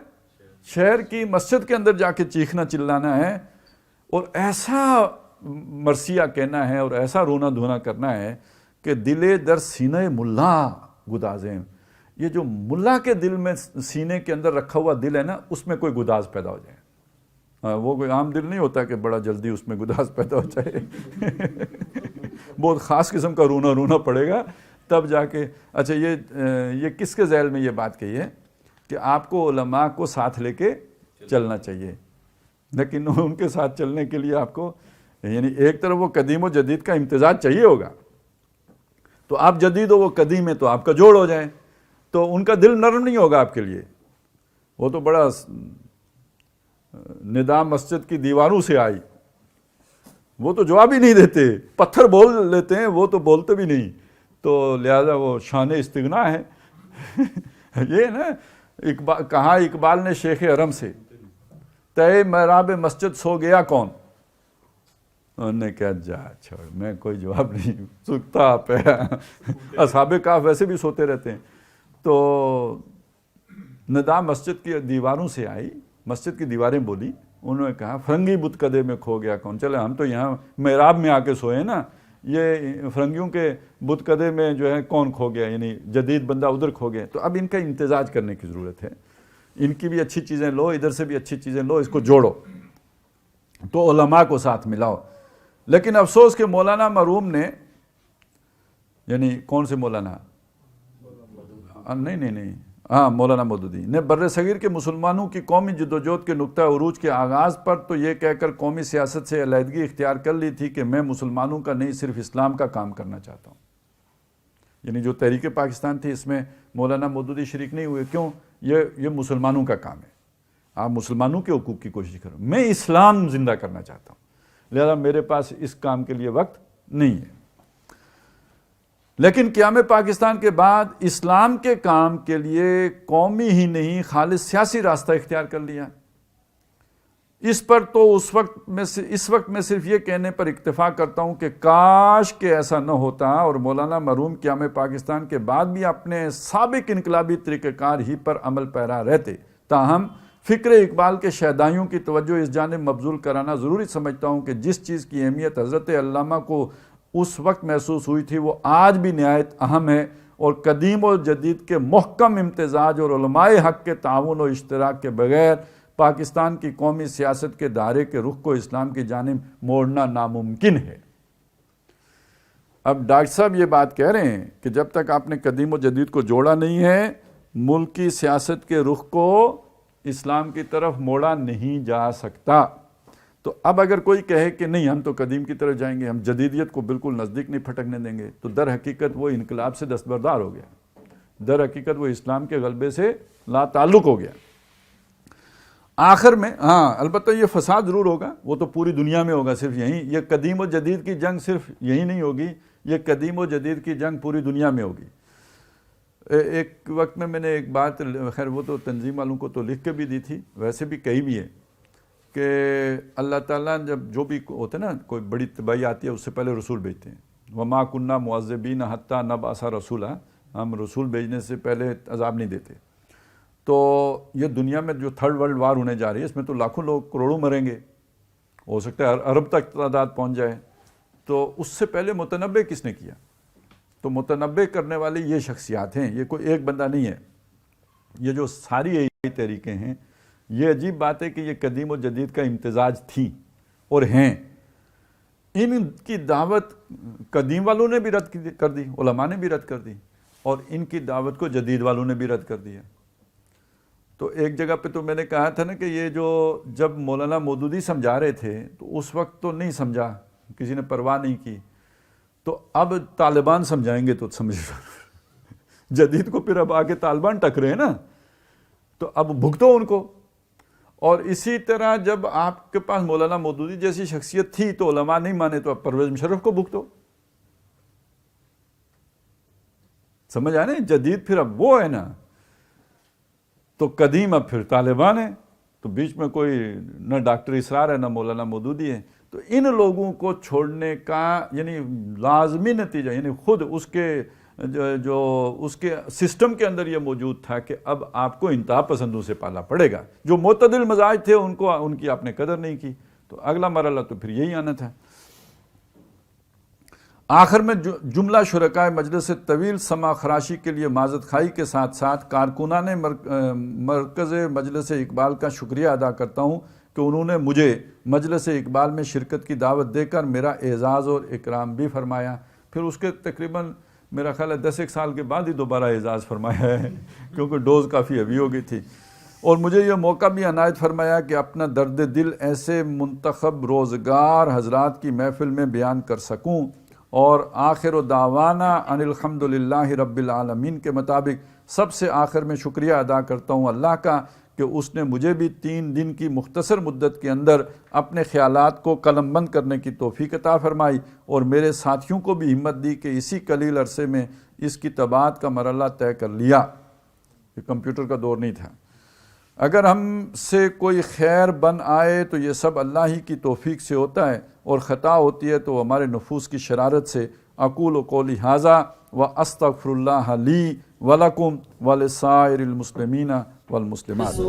شہر کی مسجد کے اندر جا کے چیخنا چلانا ہے. اور ایسا مرثیہ کہنا ہے اور ایسا رونا دھونا کرنا ہے کہ دل در سینہ ملا گدازیں. یہ جو ملا کے دل میں سینے کے اندر رکھا ہوا دل ہے نا, اس میں کوئی گداز پیدا ہو جائے. وہ کوئی عام دل نہیں ہوتا کہ بڑا جلدی اس میں گداز پیدا ہو جائے. بہت خاص قسم کا رونا پڑے گا تب جا کے. اچھا یہ کس کے ذیل میں یہ بات کہی ہے کہ آپ کو علماء کو ساتھ لے کے چلنا چاہیے, لیکن ان کے ساتھ چلنے کے لیے آپ کو یعنی ایک طرف وہ قدیم و جدید کا امتزاج چاہیے ہوگا, تو آپ جدید ہو وہ قدیم ہے تو آپ کا جوڑ ہو جائے, تو ان کا دل نرم نہیں ہوگا آپ کے لیے. وہ تو بڑا ندا مسجد کی دیواروں سے آئی, وہ تو جواب ہی نہیں دیتے, پتھر بول لیتے ہیں, وہ تو بولتے بھی نہیں. تو لہذا وہ شان استغنا ہے. یہ نا کہا اقبال نے شیخ حرم سے, تے محراب مسجد سو گیا کون؟ انہوں نے کہا جا چھوڑ, میں کوئی جواب نہیں, سکتا پہ. اصحاب کہف ویسے بھی سوتے رہتے ہیں. تو ندا مسجد کی دیواروں سے آئی, مسجد کی دیواریں بولی. انہوں نے کہا فرنگی بت کدے میں کھو گیا کون؟ چلے ہم تو یہاں محراب میں آ کے سوئے نا, یہ فرنگیوں کے بت کدے میں جو ہے کون کھو گیا, یعنی جدید بندہ ادھر کھو گیا. تو اب ان کا امتزاج کرنے کی ضرورت ہے. ان کی بھی اچھی چیزیں لو, ادھر سے بھی اچھی چیزیں لو, اس کو جوڑو, تو علماء کو ساتھ ملاؤ. لیکن افسوس کہ مولانا مرحوم نے, یعنی کون سے مولانا, نہیں ہاں مولانا مودودی نے بر صغیر کے مسلمانوں کی قومی جدوجہد کے نقطہ عروج کے آغاز پر تو یہ کہہ کر قومی سیاست سے علیحدگی اختیار کر لی تھی کہ میں مسلمانوں کا نہیں صرف اسلام کا کام کرنا چاہتا ہوں. یعنی جو تحریک پاکستان تھی اس میں مولانا مودودی شریک نہیں ہوئے. کیوں؟ یہ مسلمانوں کا کام ہے, آپ مسلمانوں کے حقوق کی کوشش کرو, میں اسلام زندہ کرنا چاہتا ہوں, لہذا میرے پاس اس کام کے لیے وقت نہیں ہے. لیکن قیام پاکستان کے بعد اسلام کے کام کے لیے قومی ہی نہیں خالص سیاسی راستہ اختیار کر لیا. اس پر تو اس وقت میں صرف یہ کہنے پر اکتفا کرتا ہوں کہ کاش کہ ایسا نہ ہوتا اور مولانا مرحوم قیام پاکستان کے بعد بھی اپنے سابق انقلابی طریقہ کار ہی پر عمل پیرا رہتے. تاہم فکر اقبال کے شہدائیوں کی توجہ اس جانب مبذول کرانا ضروری سمجھتا ہوں کہ جس چیز کی اہمیت حضرت علامہ کو اس وقت محسوس ہوئی تھی وہ آج بھی نہایت اہم ہے, اور قدیم و جدید کے محکم امتزاج اور علماء حق کے تعاون و اشتراک کے بغیر پاکستان کی قومی سیاست کے دائرے کے رخ کو اسلام کی جانب موڑنا ناممکن ہے. اب ڈاکٹر صاحب یہ بات کہہ رہے ہیں کہ جب تک آپ نے قدیم و جدید کو جوڑا نہیں ہے, ملک کی سیاست کے رخ کو اسلام کی طرف موڑا نہیں جا سکتا. تو اب اگر کوئی کہے کہ نہیں ہم تو قدیم کی طرف جائیں گے, ہم جدیدیت کو بالکل نزدیک نہیں پھٹکنے دیں گے, تو در حقیقت وہ انقلاب سے دستبردار ہو گیا, در حقیقت وہ اسلام کے غلبے سے لا تعلق ہو گیا. آخر میں ہاں البتہ یہ فساد ضرور ہوگا, وہ تو پوری دنیا میں ہوگا, صرف یہیں. یہ قدیم و جدید کی جنگ صرف یہی نہیں ہوگی, یہ قدیم و جدید کی جنگ پوری دنیا میں ہوگی. ایک وقت میں نے ایک بات, خیر وہ تو تنظیم والوں کو تو لکھ کے بھی دی تھی, ویسے بھی کہی بھی ہے کہ اللہ تعالیٰ جب جو بھی ہوتا ہے نا, کوئی بڑی تباہی آتی ہے اس سے پہلے رسول بھیجتے ہیں. وما کننا معذبین حتی نبعث رسولا, ہم رسول بھیجنے سے پہلے عذاب نہیں دیتے. تو یہ دنیا میں جو تھرڈ ورلڈ وار ہونے جا رہی ہے اس میں تو لاکھوں لوگ, کروڑوں مریں گے, ہو سکتا ہے ارب تک تعداد پہنچ جائے. تو اس سے پہلے متنبع کس نے کیا؟ تو متنبع کرنے والی یہ شخصیات ہیں, یہ کوئی ایک بندہ نہیں ہے. یہ جو ساری تحریکیں ہیں, یہ عجیب بات ہے کہ یہ قدیم و جدید کا امتزاج تھی اور ہیں. ان کی دعوت قدیم والوں نے بھی رد کر دی, علماء نے بھی رد کر دی, اور ان کی دعوت کو جدید والوں نے بھی رد کر دیا. تو ایک جگہ پہ تو میں نے کہا تھا نا کہ یہ جو جب مولانا مودودی سمجھا رہے تھے تو اس وقت تو نہیں سمجھا, کسی نے پرواہ نہیں کی. تو اب طالبان سمجھائیں گے تو سمجھ جدید کو پھر اب آگے طالبان ٹک رہے ہیں نا, تو اب بھگتو ان کو. اور اسی طرح جب آپ کے پاس مولانا مودودی جیسی شخصیت تھی تو علماء نہیں مانے تو اب پرویز مشرف کو بھگتو. سمجھ آئے نا, جدید پھر اب وہ ہے نا, تو قدیم اب پھر طالبان ہے, تو بیچ میں کوئی نہ ڈاکٹر اسرار ہے نہ مولانا مودودی ہے. تو ان لوگوں کو چھوڑنے کا یعنی لازمی نتیجہ, یعنی خود اس کے جو اس کے سسٹم کے اندر یہ موجود تھا کہ اب آپ کو انتہا پسندوں سے پالا پڑے گا. جو معتدل مزاج تھے ان کی آپ نے قدر نہیں کی, تو اگلا مرحلہ تو پھر یہی آنا تھا۔ آخر میں جملہ شرکائے مجلس طویل سما خراشی کے لیے معذرت خواہی کے ساتھ ساتھ کارکنان مرکز مجلس اقبال کا شکریہ ادا کرتا ہوں کہ انہوں نے مجھے مجلس اقبال میں شرکت کی دعوت دے کر میرا اعزاز اور اکرام بھی فرمایا۔ پھر اس کے تقریباً میرا خیال ہے 10 سال کے بعد ہی دوبارہ اعزاز فرمایا ہے کیونکہ ڈوز کافی ہیوی ہو گئی تھی، اور مجھے یہ موقع بھی عنایت فرمایا کہ اپنا درد دل ایسے منتخب روزگار حضرات کی محفل میں بیان کر سکوں، اور آخر دعوانا ان الحمدللہ رب العالمین کے مطابق سب سے آخر میں شکریہ ادا کرتا ہوں اللہ کا کہ اس نے مجھے بھی 3 دن کی مختصر مدت کے اندر اپنے خیالات کو قلم بند کرنے کی توفیق عطا فرمائی، اور میرے ساتھیوں کو بھی ہمت دی کہ اسی قلیل عرصے میں اس کی طباعت کا مرحلہ طے کر لیا۔ یہ کمپیوٹر کا دور نہیں تھا۔ اگر ہم سے کوئی خیر بن آئے تو یہ سب اللہ ہی کی توفیق سے ہوتا ہے، اور خطا ہوتی ہے تو ہمارے نفوس کی شرارت سے۔ اقول قولی ھذا واستغفر اللہ لی ولکم ولسائر المسلمین والمسلمات۔